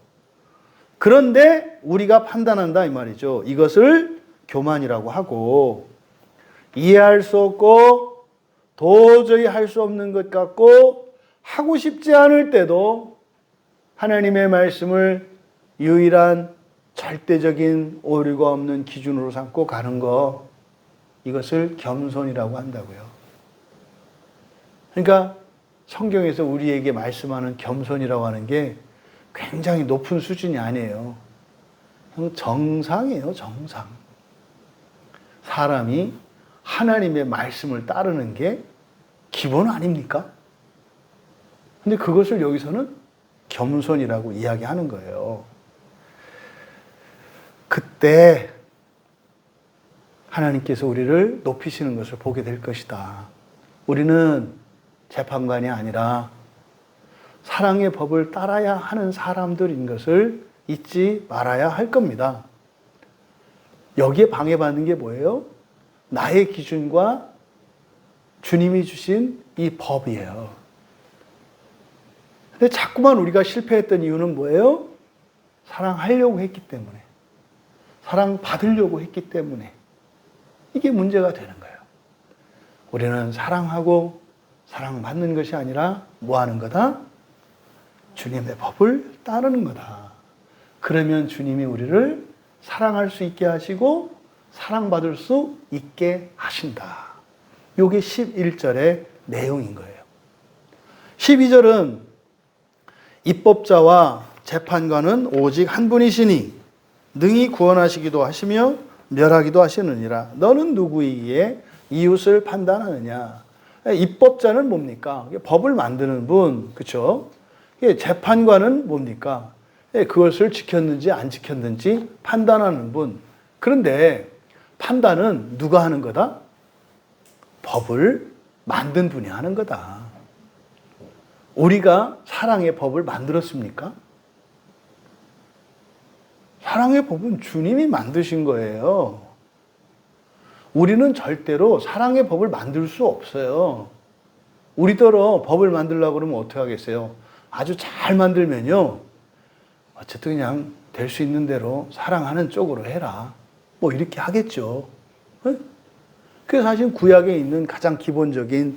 그런데 우리가 판단한다 이 말이죠. 이것을 교만이라고 하고, 이해할 수 없고 도저히 할 수 없는 것 같고 하고 싶지 않을 때도 하나님의 말씀을 유일한 절대적인 오류가 없는 기준으로 삼고 가는 거, 이것을 겸손이라고 한다고요. 그러니까 성경에서 우리에게 말씀하는 겸손이라고 하는 게 굉장히 높은 수준이 아니에요. 정상이에요, 정상. 사람이 하나님의 말씀을 따르는 게 기본 아닙니까? 근데 그것을 여기서는 겸손이라고 이야기하는 거예요. 그때 하나님께서 우리를 높이시는 것을 보게 될 것이다. 우리는 재판관이 아니라 사랑의 법을 따라야 하는 사람들인 것을 잊지 말아야 할 겁니다. 여기에 방해받는 게 뭐예요? 나의 기준과 주님이 주신 이 법이에요. 근데 자꾸만 우리가 실패했던 이유는 뭐예요? 사랑하려고 했기 때문에, 사랑받으려고 했기 때문에 이게 문제가 되는 거예요. 우리는 사랑하고 사랑받는 것이 아니라 뭐 하는 거다? 주님의 법을 따르는 거다. 그러면 주님이 우리를 사랑할 수 있게 하시고 사랑받을 수 있게 하신다. 이게 11절의 내용인 거예요. 12절은 입법자와 재판관은 오직 한 분이시니 능히 구원하시기도 하시며 멸하기도 하시느니라. 너는 누구이기에 이웃을 판단하느냐. 입법자는 뭡니까? 법을 만드는 분, 그렇죠? 재판관은 뭡니까? 그것을 지켰는지 안 지켰는지 판단하는 분. 그런데 판단은 누가 하는 거다? 법을 만든 분이 하는 거다. 우리가 사랑의 법을 만들었습니까? 사랑의 법은 주님이 만드신 거예요. 우리는 절대로 사랑의 법을 만들 수 없어요. 우리더러 법을 만들려고 그러면 어떻게 하겠어요? 아주 잘 만들면요. 어쨌든 그냥 될 수 있는 대로 사랑하는 쪽으로 해라. 뭐 이렇게 하겠죠. 그게 사실 구약에 있는 가장 기본적인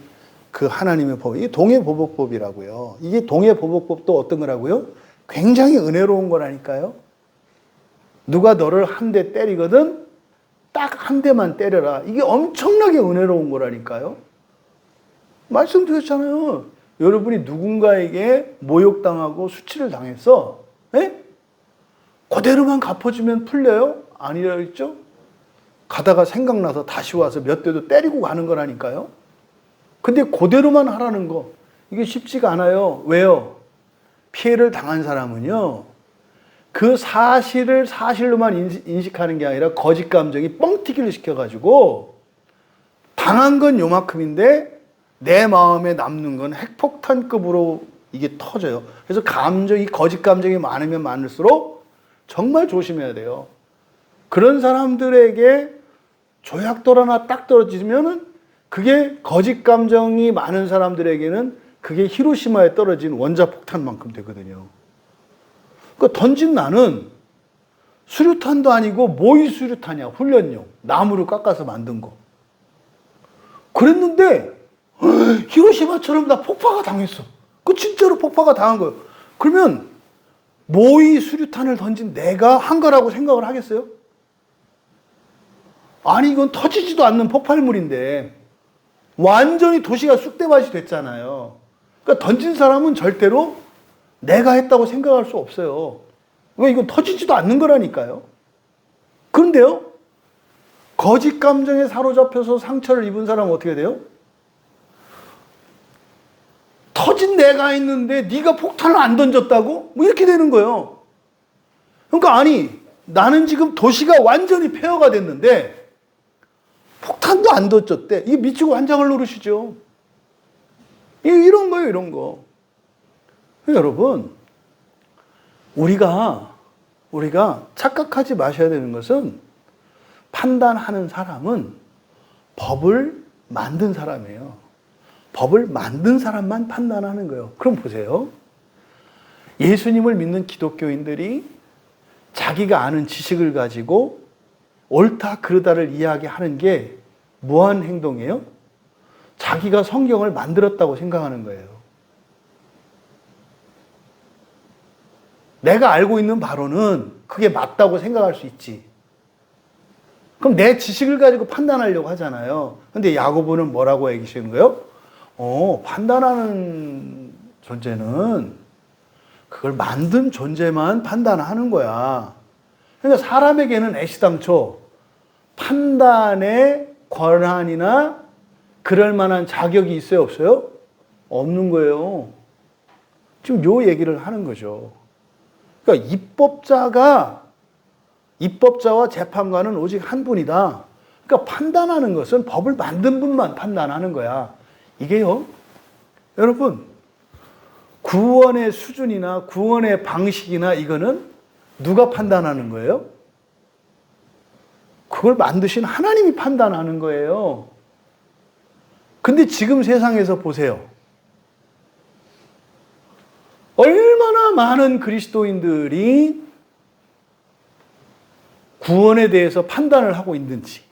그 하나님의 법, 이게 동해보복법이라고요. 이게 동해보복법도 어떤 거라고요? 굉장히 은혜로운 거라니까요. 누가 너를 한 대 때리거든 딱 한 대만 때려라. 이게 엄청나게 은혜로운 거라니까요. 말씀드렸잖아요. 여러분이 누군가에게 모욕당하고 수치를 당했어. 에? 그대로만 갚아주면 풀려요? 아니라 했죠? 가다가 생각나서 다시 와서 몇 대도 때리고 가는 거라니까요. 근데 그대로만 하라는 거, 이게 쉽지가 않아요. 왜요? 피해를 당한 사람은요, 그 사실을 사실로만 인식하는 게 아니라 거짓 감정이 뻥튀기를 시켜가지고 당한 건 요만큼인데 내 마음에 남는 건 핵폭탄급으로 이게 터져요. 그래서 감정이, 거짓 감정이 많으면 많을수록 정말 조심해야 돼요. 그런 사람들에게 조약돌 하나 딱 떨어지면은 그게 거짓 감정이 많은 사람들에게는 그게 히로시마에 떨어진 원자폭탄만큼 되거든요. 그러니까 던진 나는 수류탄도 아니고 모의 수류탄이야. 훈련용. 나무를 깎아서 만든 거. 그랬는데 히로시마처럼 나 폭파가 당했어. 그 진짜로 폭파가 당한 거예요. 그러면 모의 수류탄을 던진 내가 한 거라고 생각을 하겠어요? 아니 이건 터지지도 않는 폭발물인데 완전히 도시가 쑥대밭이 됐잖아요. 그러니까 던진 사람은 절대로 내가 했다고 생각할 수 없어요. 왜? 이건 터지지도 않는 거라니까요. 그런데요, 거짓 감정에 사로잡혀서 상처를 입은 사람은 어떻게 돼요? 터진 내가 있는데 네가 폭탄을 안 던졌다고? 뭐 이렇게 되는 거예요. 그러니까 아니 나는 지금 도시가 완전히 폐허가 됐는데 폭탄도 안 던졌대. 이게 미치고 환장을 노르시죠. 이런 거예요, 이런 거. 여러분, 우리가 착각하지 마셔야 되는 것은 판단하는 사람은 법을 만든 사람이에요. 법을 만든 사람만 판단하는 거예요. 그럼 보세요. 예수님을 믿는 기독교인들이 자기가 아는 지식을 가지고 옳다 그르다를 이야기하는 게 무한 행동이에요? 자기가 성경을 만들었다고 생각하는 거예요. 내가 알고 있는 바로는 그게 맞다고 생각할 수 있지. 그럼 내 지식을 가지고 판단하려고 하잖아요. 근데 야고보는 뭐라고 얘기하시는 거예요? 판단하는 존재는 그걸 만든 존재만 판단하는 거야. 그러니까 사람에게는 애시당초 판단의 권한이나 그럴 만한 자격이 있어요, 없어요? 없는 거예요. 지금 요 얘기를 하는 거죠. 그러니까 입법자와 재판관은 오직 한 분이다. 그러니까 판단하는 것은 법을 만든 분만 판단하는 거야. 이게요, 여러분, 구원의 수준이나 구원의 방식이나 이거는 누가 판단하는 거예요? 그걸 만드신 하나님이 판단하는 거예요. 근데 지금 세상에서 보세요. 얼마나 많은 그리스도인들이 구원에 대해서 판단을 하고 있는지.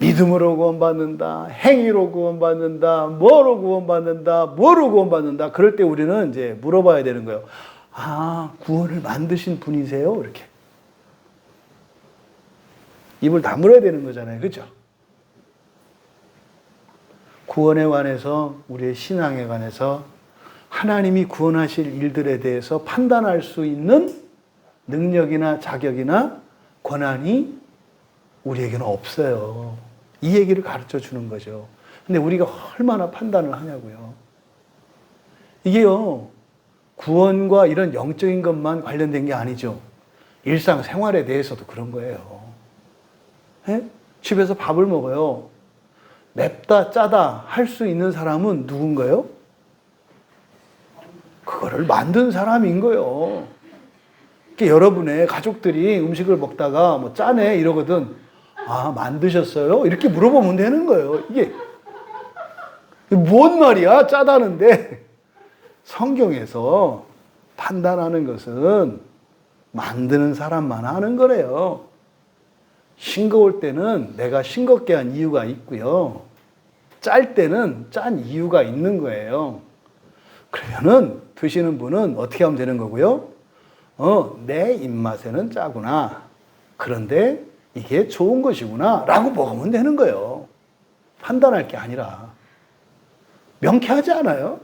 믿음으로 구원받는다, 행위로 구원받는다, 뭐로 구원받는다, 뭐로 구원받는다. 그럴 때 우리는 이제 물어봐야 되는 거예요. 아, 구원을 만드신 분이세요? 이렇게. 입을 다물어야 되는 거잖아요. 그죠? 구원에 관해서, 우리의 신앙에 관해서 하나님이 구원하실 일들에 대해서 판단할 수 있는 능력이나 자격이나 권한이 우리에게는 없어요. 이 얘기를 가르쳐 주는 거죠. 근데 우리가 얼마나 판단을 하냐고요. 이게요, 구원과 이런 영적인 것만 관련된 게 아니죠. 일상생활에 대해서도 그런 거예요. 예? 집에서 밥을 먹어요. 맵다, 짜다 할 수 있는 사람은 누군가요? 그거를 만든 사람인 거예요. 여러분의 가족들이 음식을 먹다가 뭐 짜네 이러거든. 아, 만드셨어요? 이렇게 물어보면 되는 거예요. 이게 뭔 말이야? 짜다는데. 성경에서 판단하는 것은 만드는 사람만 하는 거래요. 싱거울 때는 내가 싱겁게 한 이유가 있고요. 짤 때는 짠 이유가 있는 거예요. 그러면은 드시는 분은 어떻게 하면 되는 거고요? 내 입맛에는 짜구나. 그런데 이게 좋은 것이구나. 라고 먹으면 되는 거예요. 판단할 게 아니라. 명쾌하지 않아요?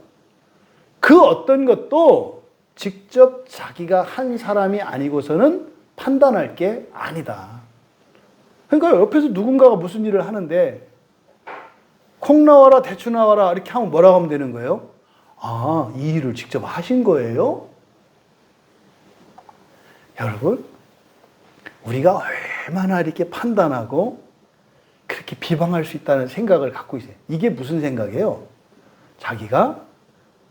그 어떤 것도 직접 자기가 한 사람이 아니고서는 판단할 게 아니다. 그러니까 옆에서 누군가가 무슨 일을 하는데 콩 나와라, 대추 나와라 이렇게 하면 뭐라고 하면 되는 거예요? 아, 이 일을 직접 하신 거예요? 여러분, 우리가 얼마나 이렇게 판단하고 그렇게 비방할 수 있다는 생각을 갖고 있어요. 이게 무슨 생각이에요? 자기가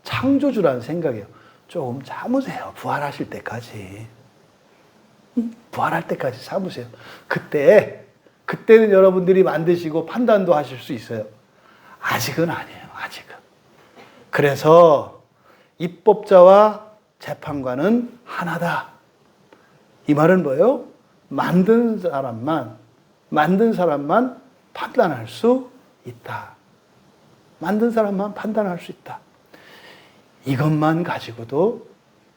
창조주라는 생각이에요. 조금 참으세요. 부활하실 때까지. 부활할 때까지 참으세요. 그때는 여러분들이 만드시고 판단도 하실 수 있어요. 아직은 아니에요. 아직은. 그래서 입법자와 재판관은 하나다. 이 말은 뭐예요? 만든 사람만 판단할 수 있다. 만든 사람만 판단할 수 있다. 이것만 가지고도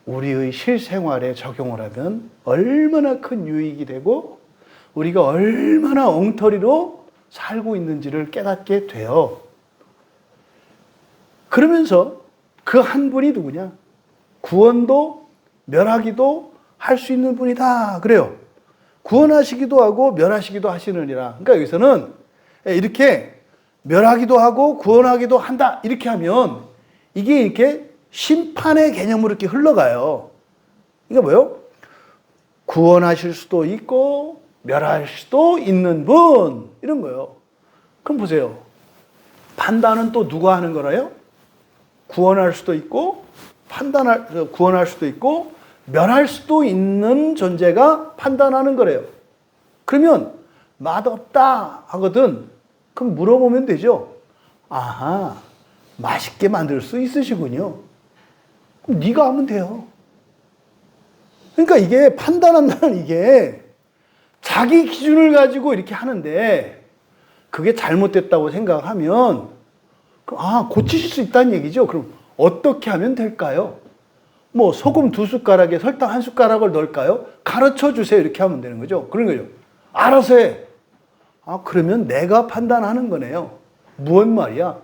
우리의 실생활에 적용을 하면 얼마나 큰 유익이 되고 우리가 얼마나 엉터리로 살고 있는지를 깨닫게 돼요. 그러면서 그 한 분이 누구냐? 구원도 멸하기도 할 수 있는 분이다. 그래요. 구원하시기도 하고 멸하시기도 하시느니라. 그러니까 여기서는 이렇게 멸하기도 하고 구원하기도 한다. 이렇게 하면 이게 이렇게 심판의 개념으로 이렇게 흘러가요. 이게 뭐예요? 구원하실 수도 있고 멸할 수도 있는 분. 이런 거예요. 그럼 보세요. 판단은 또 누가 하는 거라요? 구원할 수도 있고 구원할 수도 있고 멸할 수도 있는 존재가 판단하는 거래요. 그러면 맛없다 하거든. 그럼 물어보면 되죠. 아하, 맛있게 만들 수 있으시군요. 그럼 네가 하면 돼요. 그러니까 이게 판단한다는 이게 자기 기준을 가지고 이렇게 하는데 그게 잘못됐다고 생각하면 고치실 수 있다는 얘기죠. 그럼 어떻게 하면 될까요? 뭐 소금 2숟가락에 설탕 1숟가락을 넣을까요? 가르쳐 주세요. 이렇게 하면 되는 거죠. 그런 거죠. 알아서 해. 그러면 내가 판단하는 거네요. 무슨 말이야?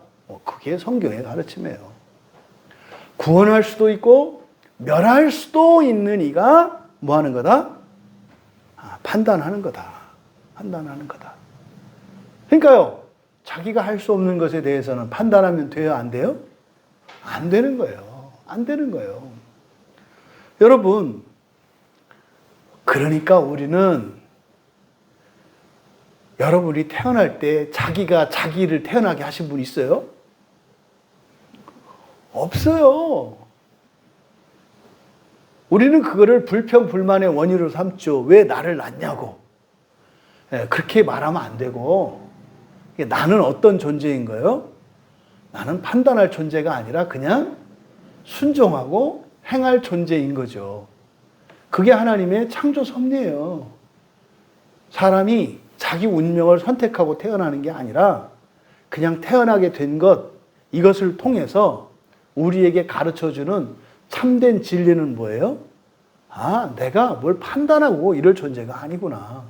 그게 성경의 가르침이에요. 구원할 수도 있고 멸할 수도 있는 이가 뭐 하는 거다? 판단하는 거다. 판단하는 거다. 그러니까요. 자기가 할 수 없는 것에 대해서는 판단하면 돼요? 안 돼요? 안 되는 거예요. 안 되는 거예요. 여러분, 그러니까 우리는 여러분이 태어날 때 자기가 자기를 태어나게 하신 분 있어요? 없어요. 우리는 그거를 불평불만의 원인으로 삼죠. 왜 나를 낳냐고. 그렇게 말하면 안 되고 나는 어떤 존재인 거예요? 나는 판단할 존재가 아니라 그냥 순종하고 행할 존재인 거죠. 그게 하나님의 창조 섭리예요. 사람이 자기 운명을 선택하고 태어나는 게 아니라 그냥 태어나게 된 것, 이것을 통해서 우리에게 가르쳐주는 참된 진리는 뭐예요? 아, 내가 뭘 판단하고 이럴 존재가 아니구나.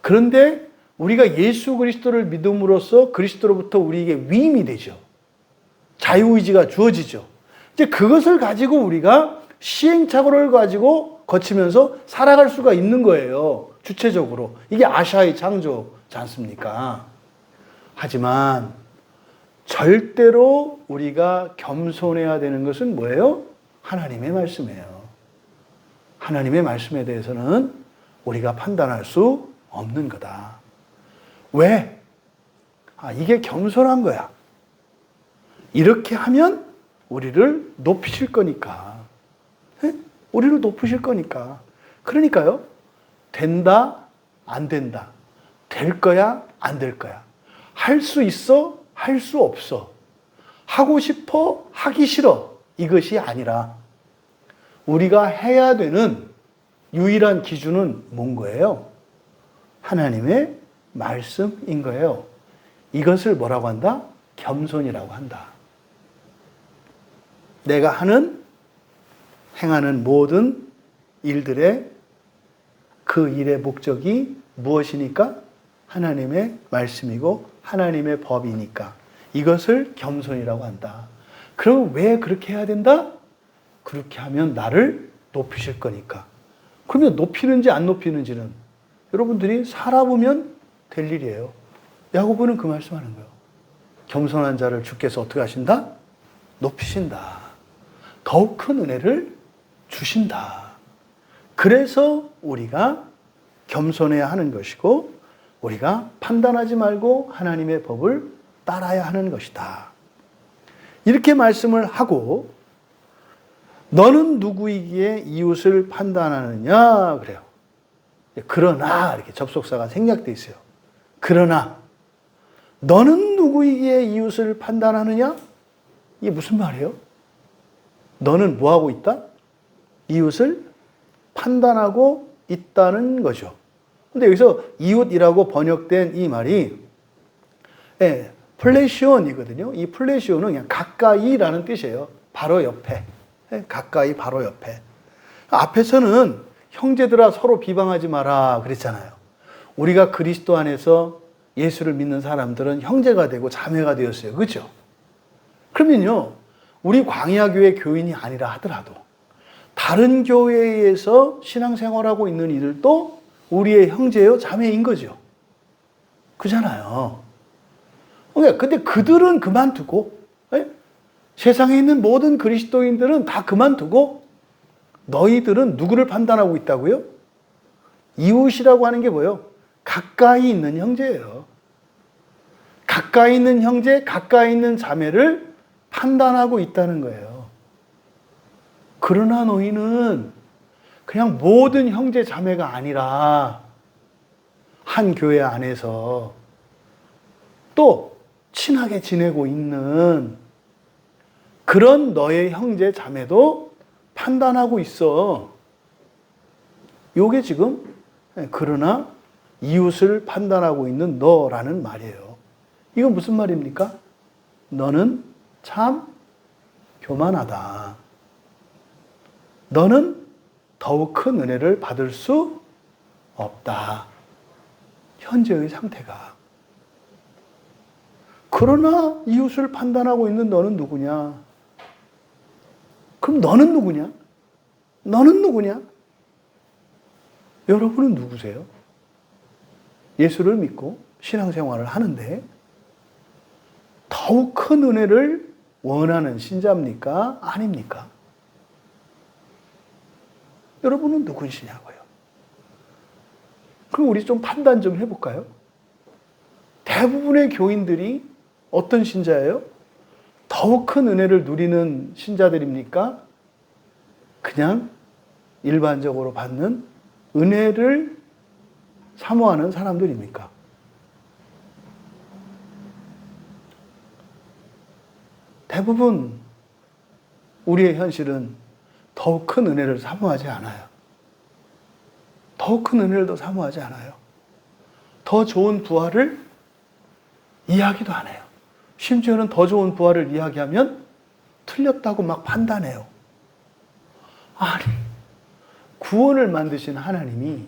그런데 우리가 예수 그리스도를 믿음으로써 그리스도로부터 우리에게 위임이 되죠. 자유의지가 주어지죠. 이제 그것을 가지고 우리가 시행착오를 가지고 거치면서 살아갈 수가 있는 거예요. 주체적으로. 이게 아샤의 창조지 않습니까? 하지만 절대로 우리가 겸손해야 되는 것은 뭐예요? 하나님의 말씀이에요. 하나님의 말씀에 대해서는 우리가 판단할 수 없는 거다. 왜? 이게 겸손한 거야. 이렇게 하면 우리를 높이실 거니까. 네? 우리를 높이실 거니까. 그러니까요. 된다, 안 된다. 될 거야, 안 될 거야. 할 수 있어, 할 수 없어. 하고 싶어, 하기 싫어. 이것이 아니라 우리가 해야 되는 유일한 기준은 뭔 거예요? 하나님의 말씀인 거예요. 이것을 뭐라고 한다? 겸손이라고 한다. 내가 행하는 모든 일들의 그 일의 목적이 무엇이니까? 하나님의 말씀이고 하나님의 법이니까 이것을 겸손이라고 한다. 그럼 왜 그렇게 해야 된다? 그렇게 하면 나를 높이실 거니까. 그러면 높이는지 안 높이는지는 여러분들이 살아보면 될 일이에요. 야고보는 그 말씀하는 거예요. 겸손한 자를 주께서 어떻게 하신다? 높이신다. 더욱 큰 은혜를 주신다. 그래서 우리가 겸손해야 하는 것이고 우리가 판단하지 말고 하나님의 법을 따라야 하는 것이다. 이렇게 말씀을 하고 너는 누구이기에 이웃을 판단하느냐 그래요. 그러나 이렇게 접속사가 생략되어 있어요. 그러나 너는 누구이기에 이웃을 판단하느냐? 이게 무슨 말이에요? 너는 뭐하고 있다? 이웃을 판단하고 있다는 거죠. 근데 여기서 이웃이라고 번역된 이 말이 플레시온이거든요. 이 플레시온은 그냥 가까이라는 뜻이에요. 바로 옆에. 가까이 바로 옆에. 앞에서는 형제들아 서로 비방하지 마라 그랬잖아요. 우리가 그리스도 안에서 예수를 믿는 사람들은 형제가 되고 자매가 되었어요. 그렇죠? 그러면요. 우리 광야교회 교인이 아니라 하더라도 다른 교회에서 신앙생활하고 있는 이들도 우리의 형제요 자매인 거죠. 그잖아요. 근데 그들은 그만두고 세상에 있는 모든 그리스도인들은 다 그만두고 너희들은 누구를 판단하고 있다고요? 이웃이라고 하는 게 뭐예요? 가까이 있는 형제예요. 가까이 있는 형제, 가까이 있는 자매를 판단하고 있다는 거예요. 그러나 너희는 그냥 모든 형제 자매가 아니라 한 교회 안에서 또 친하게 지내고 있는 그런 너의 형제 자매도 판단하고 있어. 요게 지금 그러나 이웃을 판단하고 있는 너라는 말이에요. 이건 무슨 말입니까? 너는 참 교만하다. 너는 더욱 큰 은혜를 받을 수 없다. 현재의 상태가. 그러나 이웃을 판단하고 있는 너는 누구냐? 그럼 너는 누구냐? 너는 누구냐? 여러분은 누구세요? 예수를 믿고 신앙생활을 하는데 더욱 큰 은혜를 원하는 신자입니까? 아닙니까? 여러분은 누구시냐고요? 그럼 우리 좀 판단 좀 해볼까요? 대부분의 교인들이 어떤 신자예요? 더욱 큰 은혜를 누리는 신자들입니까? 그냥 일반적으로 받는 은혜를 사모하는 사람들입니까? 대부분 우리의 현실은 더욱 큰 은혜를 사모하지 않아요. 더욱 큰 은혜를 더 사모하지 않아요. 더 좋은 부활을 이야기도 안 해요. 심지어는 더 좋은 부활을 이야기하면 틀렸다고 막 판단해요. 아니, 구원을 만드신 하나님이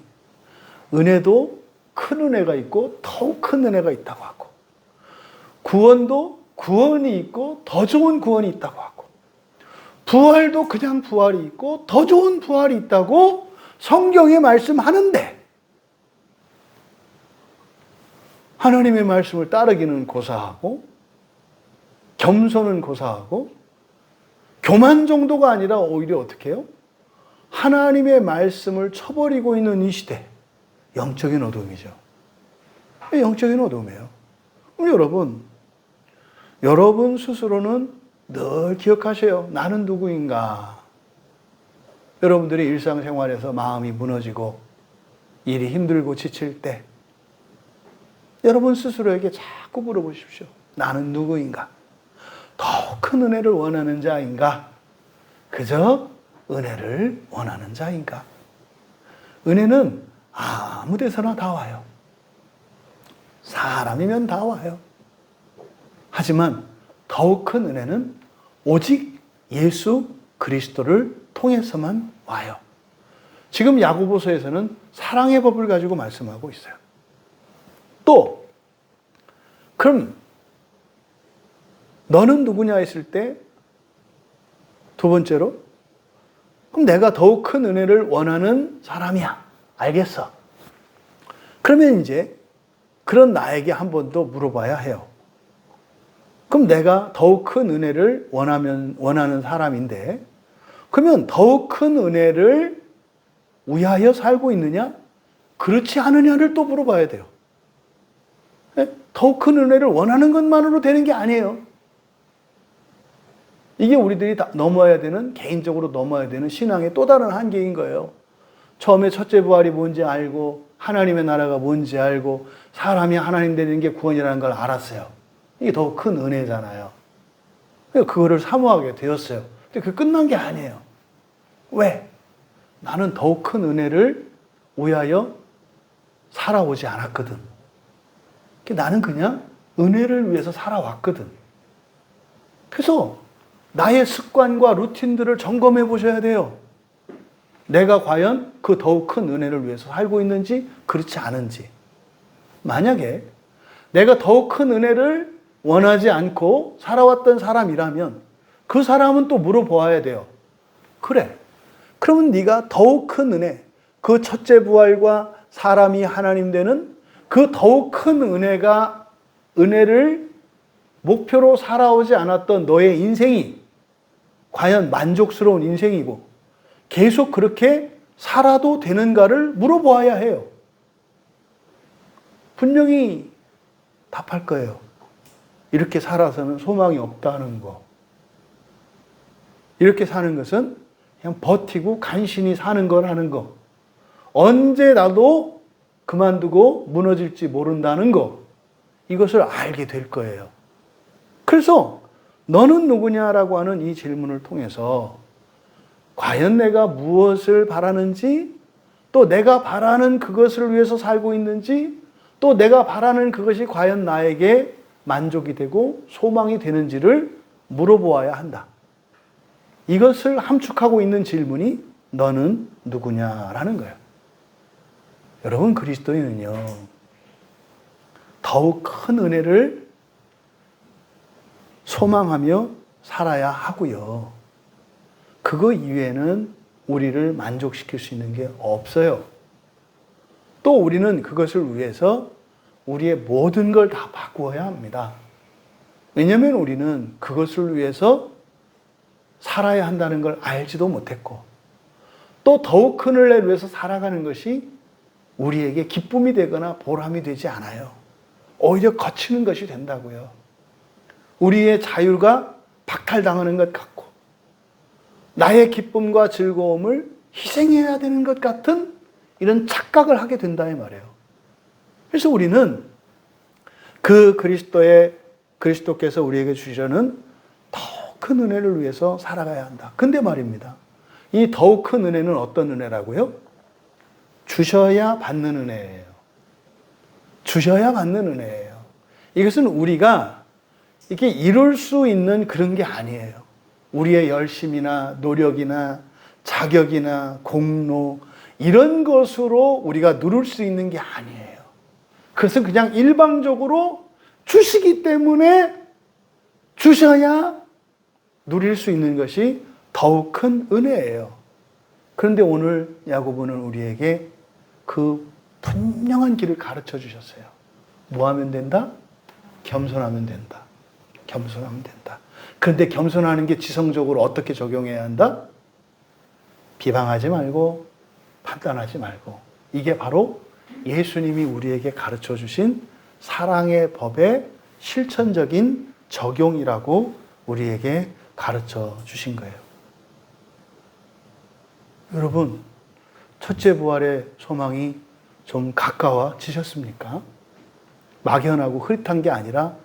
은혜도 큰 은혜가 있고 더욱 큰 은혜가 있다고 하고, 구원도 구원이 있고 더 좋은 구원이 있다고 하고, 부활도 그냥 부활이 있고 더 좋은 부활이 있다고 성경에 말씀하는데, 하나님의 말씀을 따르기는 고사하고 겸손은 고사하고 교만 정도가 아니라 오히려 어떻게 해요? 하나님의 말씀을 쳐버리고 있는 이 시대, 영적인 어둠이죠. 영적인 어둠이에요. 그럼 여러분 스스로는 늘 기억하세요. 나는 누구인가? 여러분들이 일상생활에서 마음이 무너지고 일이 힘들고 지칠 때 여러분 스스로에게 자꾸 물어보십시오. 나는 누구인가? 더 큰 은혜를 원하는 자인가? 그저 은혜를 원하는 자인가? 은혜는 아무 데서나 다 와요. 사람이면 다 와요. 하지만 더욱 큰 은혜는 오직 예수 그리스도를 통해서만 와요. 지금 야고보서에서는 사랑의 법을 가지고 말씀하고 있어요. 또 그럼 너는 누구냐 했을 때 두 번째로, 그럼 내가 더욱 큰 은혜를 원하는 사람이야. 알겠어. 그러면 이제 그런 나에게 한 번 더 물어봐야 해요. 그럼 내가 더욱 큰 은혜를 원하는 사람인데, 그러면 더욱 큰 은혜를 위하여 살고 있느냐? 그렇지 않느냐를 또 물어봐야 돼요. 더욱 큰 은혜를 원하는 것만으로 되는 게 아니에요. 이게 우리들이 다 넘어야 되는, 개인적으로 넘어야 되는 신앙의 또 다른 한계인 거예요. 처음에 첫째 부활이 뭔지 알고 하나님의 나라가 뭔지 알고 사람이 하나님 되는 게 구원이라는 걸 알았어요. 이게 더 큰 은혜잖아요. 그거를 사모하게 되었어요. 근데 그게 끝난 게 아니에요. 왜? 나는 더욱 큰 은혜를 위하여 살아오지 않았거든. 나는 그냥 은혜를 위해서 살아왔거든. 그래서 나의 습관과 루틴들을 점검해 보셔야 돼요. 내가 과연 그 더욱 큰 은혜를 위해서 살고 있는지, 그렇지 않은지. 만약에 내가 더욱 큰 은혜를 원하지 않고 살아왔던 사람이라면 그 사람은 또 물어보아야 돼요. 그래, 그러면 네가 더욱 큰 은혜, 그 첫째 부활과 사람이 하나님 되는 그 더욱 큰 은혜를 목표로 살아오지 않았던 너의 인생이 과연 만족스러운 인생이고 계속 그렇게 살아도 되는가를 물어보아야 해요. 분명히 답할 거예요. 이렇게 살아서는 소망이 없다는 거. 이렇게 사는 것은 그냥 버티고 간신히 사는 거라는 거. 언제 나도 그만두고 무너질지 모른다는 거. 이것을 알게 될 거예요. 그래서 너는 누구냐라고 하는 이 질문을 통해서 과연 내가 무엇을 바라는지, 또 내가 바라는 그것을 위해서 살고 있는지, 또 내가 바라는 그것이 과연 나에게 만족이 되고 소망이 되는지를 물어보아야 한다. 이것을 함축하고 있는 질문이 너는 누구냐라는 거예요. 여러분, 그리스도인은요, 더욱 큰 은혜를 소망하며 살아야 하고요. 그거 이외에는 우리를 만족시킬 수 있는 게 없어요. 또 우리는 그것을 위해서 우리의 모든 걸 다 바꾸어야 합니다. 왜냐하면 우리는 그것을 위해서 살아야 한다는 걸 알지도 못했고, 또 더욱 큰 은혜를 위해서 살아가는 것이 우리에게 기쁨이 되거나 보람이 되지 않아요. 오히려 거치는 것이 된다고요. 우리의 자유가 박탈당하는 것 같고, 나의 기쁨과 즐거움을 희생해야 되는 것 같은 이런 착각을 하게 된다 이 말이에요. 그래서 우리는 그 그리스도께서 우리에게 주시려는 더 큰 은혜를 위해서 살아가야 한다. 근데 말입니다, 이 더욱 큰 은혜는 어떤 은혜라고요? 주셔야 받는 은혜예요. 주셔야 받는 은혜예요. 이것은 우리가 이렇게 이룰 수 있는 그런 게 아니에요. 우리의 열심이나 노력이나 자격이나 공로 이런 것으로 우리가 누릴 수 있는 게 아니에요. 그것은 그냥 일방적으로 주시기 때문에 주셔야 누릴 수 있는 것이 더욱 큰 은혜예요. 그런데 오늘 야고보는 우리에게 그 분명한 길을 가르쳐 주셨어요. 뭐 하면 된다? 겸손하면 된다. 겸손하면 된다. 그런데 겸손하는 게 지성적으로 어떻게 적용해야 한다? 비방하지 말고 판단하지 말고. 이게 바로 예수님이 우리에게 가르쳐 주신 사랑의 법의 실천적인 적용이라고 우리에게 가르쳐 주신 거예요. 여러분, 첫째 부활의 소망이 좀 가까워지셨습니까? 막연하고 흐릿한 게 아니라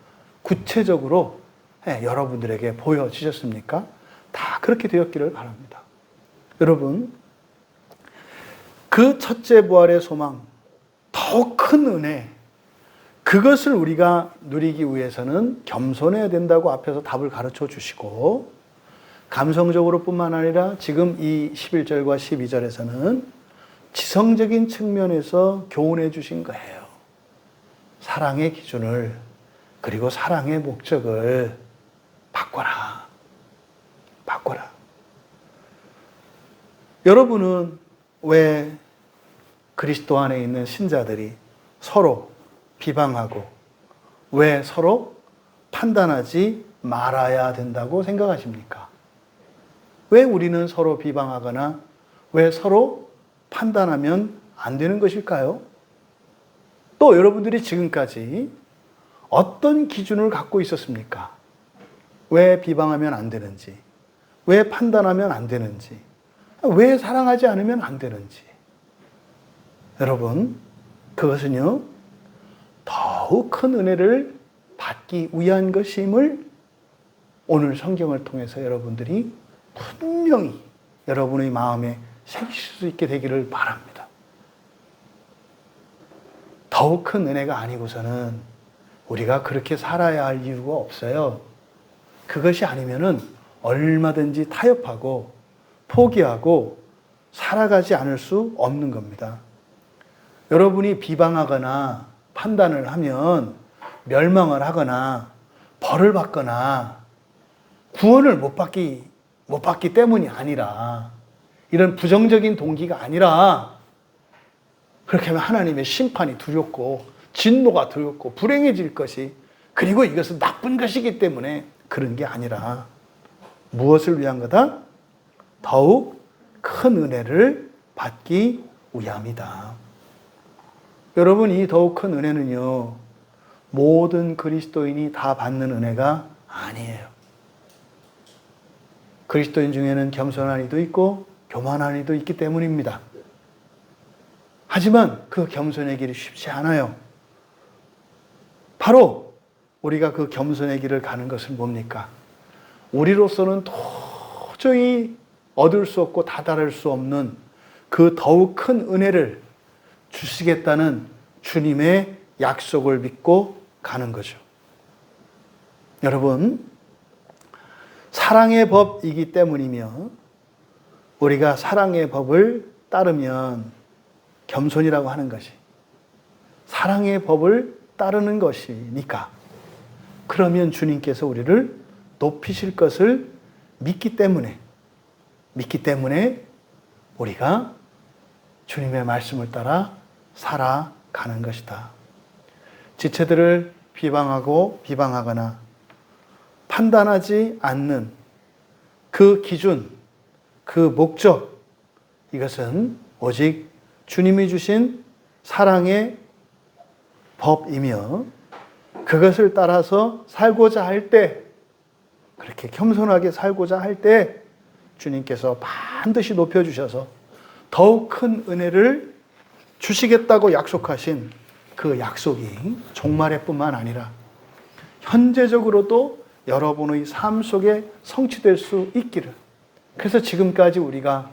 구체적으로 여러분들에게 보여지셨습니까? 다 그렇게 되었기를 바랍니다. 여러분, 그 첫째 부활의 소망, 더 큰 은혜, 그것을 우리가 누리기 위해서는 겸손해야 된다고 앞에서 답을 가르쳐 주시고, 감성적으로 뿐만 아니라 지금 이 11절과 12절에서는 지성적인 측면에서 교훈해 주신 거예요. 사랑의 기준을, 그리고 사랑의 목적을 바꿔라. 바꿔라. 여러분은 왜 그리스도 안에 있는 신자들이 서로 비방하고 왜 서로 판단하지 말아야 된다고 생각하십니까? 왜 우리는 서로 비방하거나 왜 서로 판단하면 안 되는 것일까요? 또 여러분들이 지금까지 어떤 기준을 갖고 있었습니까? 왜 비방하면 안 되는지, 왜 판단하면 안 되는지, 왜 사랑하지 않으면 안 되는지. 여러분, 그것은요, 더욱 큰 은혜를 받기 위한 것임을 오늘 성경을 통해서 여러분들이 분명히 여러분의 마음에 새기실 수 있게 되기를 바랍니다. 더욱 큰 은혜가 아니고서는 우리가 그렇게 살아야 할 이유가 없어요. 그것이 아니면은 얼마든지 타협하고 포기하고 살아가지 않을 수 없는 겁니다. 여러분이 비방하거나 판단을 하면 멸망을 하거나 벌을 받거나 구원을 못 받기 때문이 아니라, 이런 부정적인 동기가 아니라, 그렇게 하면 하나님의 심판이 두렵고 진노가 두렵고 불행해질 것이, 그리고 이것은 나쁜 것이기 때문에 그런 게 아니라 무엇을 위한 거다? 더욱 큰 은혜를 받기 위함이다. 여러분, 이 더욱 큰 은혜는요, 모든 그리스도인이 다 받는 은혜가 아니에요. 그리스도인 중에는 겸손한 이도 있고 교만한 이도 있기 때문입니다. 하지만 그 겸손의 길이 쉽지 않아요. 바로 우리가 그 겸손의 길을 가는 것은 뭡니까? 우리로서는 도저히 얻을 수 없고 다다를 수 없는 그 더욱 큰 은혜를 주시겠다는 주님의 약속을 믿고 가는 거죠. 여러분, 사랑의 법이기 때문이며 우리가 사랑의 법을 따르면 겸손이라고 하는 것이 사랑의 법을 따르는 것이니까, 그러면 주님께서 우리를 높이실 것을 믿기 때문에 우리가 주님의 말씀을 따라 살아가는 것이다. 지체들을 비방하거나 판단하지 않는 그 기준, 그 목적, 이것은 오직 주님이 주신 사랑의 법이며, 그것을 따라서 살고자 할 때, 그렇게 겸손하게 살고자 할 때 주님께서 반드시 높여주셔서 더욱 큰 은혜를 주시겠다고 약속하신 그 약속이 종말에 뿐만 아니라 현재적으로도 여러분의 삶 속에 성취될 수 있기를. 그래서 지금까지 우리가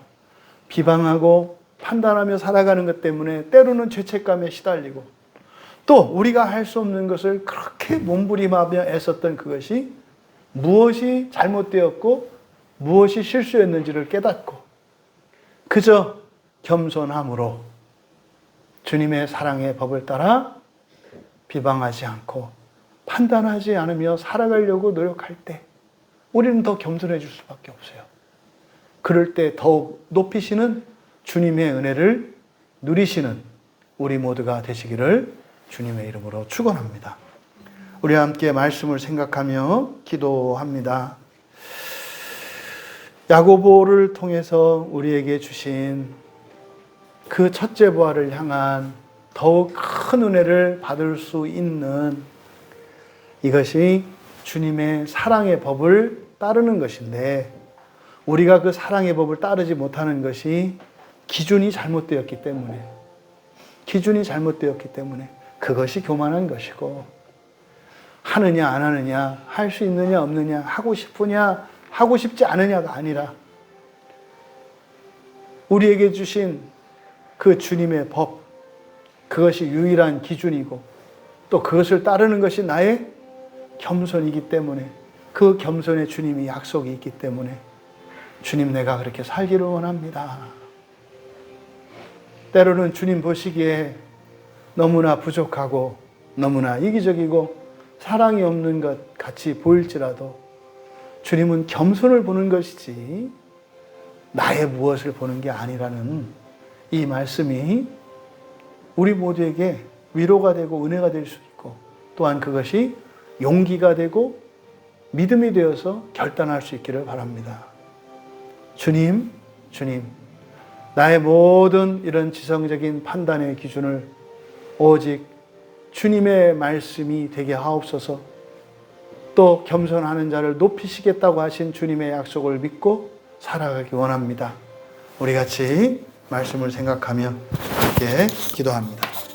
비방하고 판단하며 살아가는 것 때문에 때로는 죄책감에 시달리고, 또 우리가 할 수 없는 것을 그렇게 몸부림하며 애썼던 그것이 무엇이 잘못되었고 무엇이 실수였는지를 깨닫고 그저 겸손함으로 주님의 사랑의 법을 따라 비방하지 않고 판단하지 않으며 살아가려고 노력할 때 우리는 더 겸손해질 수밖에 없어요. 그럴 때 더욱 높이시는 주님의 은혜를 누리시는 우리 모두가 되시기를 주님의 이름으로 축원합니다. 우리와 함께 말씀을 생각하며 기도합니다. 야고보를 통해서 우리에게 주신 그 첫째 부활을 향한 더욱 큰 은혜를 받을 수 있는 이것이 주님의 사랑의 법을 따르는 것인데 우리가 그 사랑의 법을 따르지 못하는 것이 기준이 잘못되었기 때문에 그것이 교만한 것이고 하느냐 안 하느냐 할 수 있느냐 없느냐 하고 싶으냐 하고 싶지 않으냐가 아니라 우리에게 주신 그 주님의 법 그것이 유일한 기준이고 또 그것을 따르는 것이 나의 겸손이기 때문에 그 겸손에 주님이 약속이 있기 때문에 주님 내가 그렇게 살기를 원합니다. 때로는 주님 보시기에 너무나 부족하고 너무나 이기적이고 사랑이 없는 것 같이 보일지라도 주님은 겸손을 보는 것이지 나의 무엇을 보는 게 아니라는 이 말씀이 우리 모두에게 위로가 되고 은혜가 될 수 있고 또한 그것이 용기가 되고 믿음이 되어서 결단할 수 있기를 바랍니다. 주님, 나의 모든 이런 지성적인 판단의 기준을 오직 주님의 말씀이 되게 하옵소서. 또 겸손하는 자를 높이시겠다고 하신 주님의 약속을 믿고 살아가기 원합니다. 우리 같이 말씀을 생각하며 함께 기도합니다.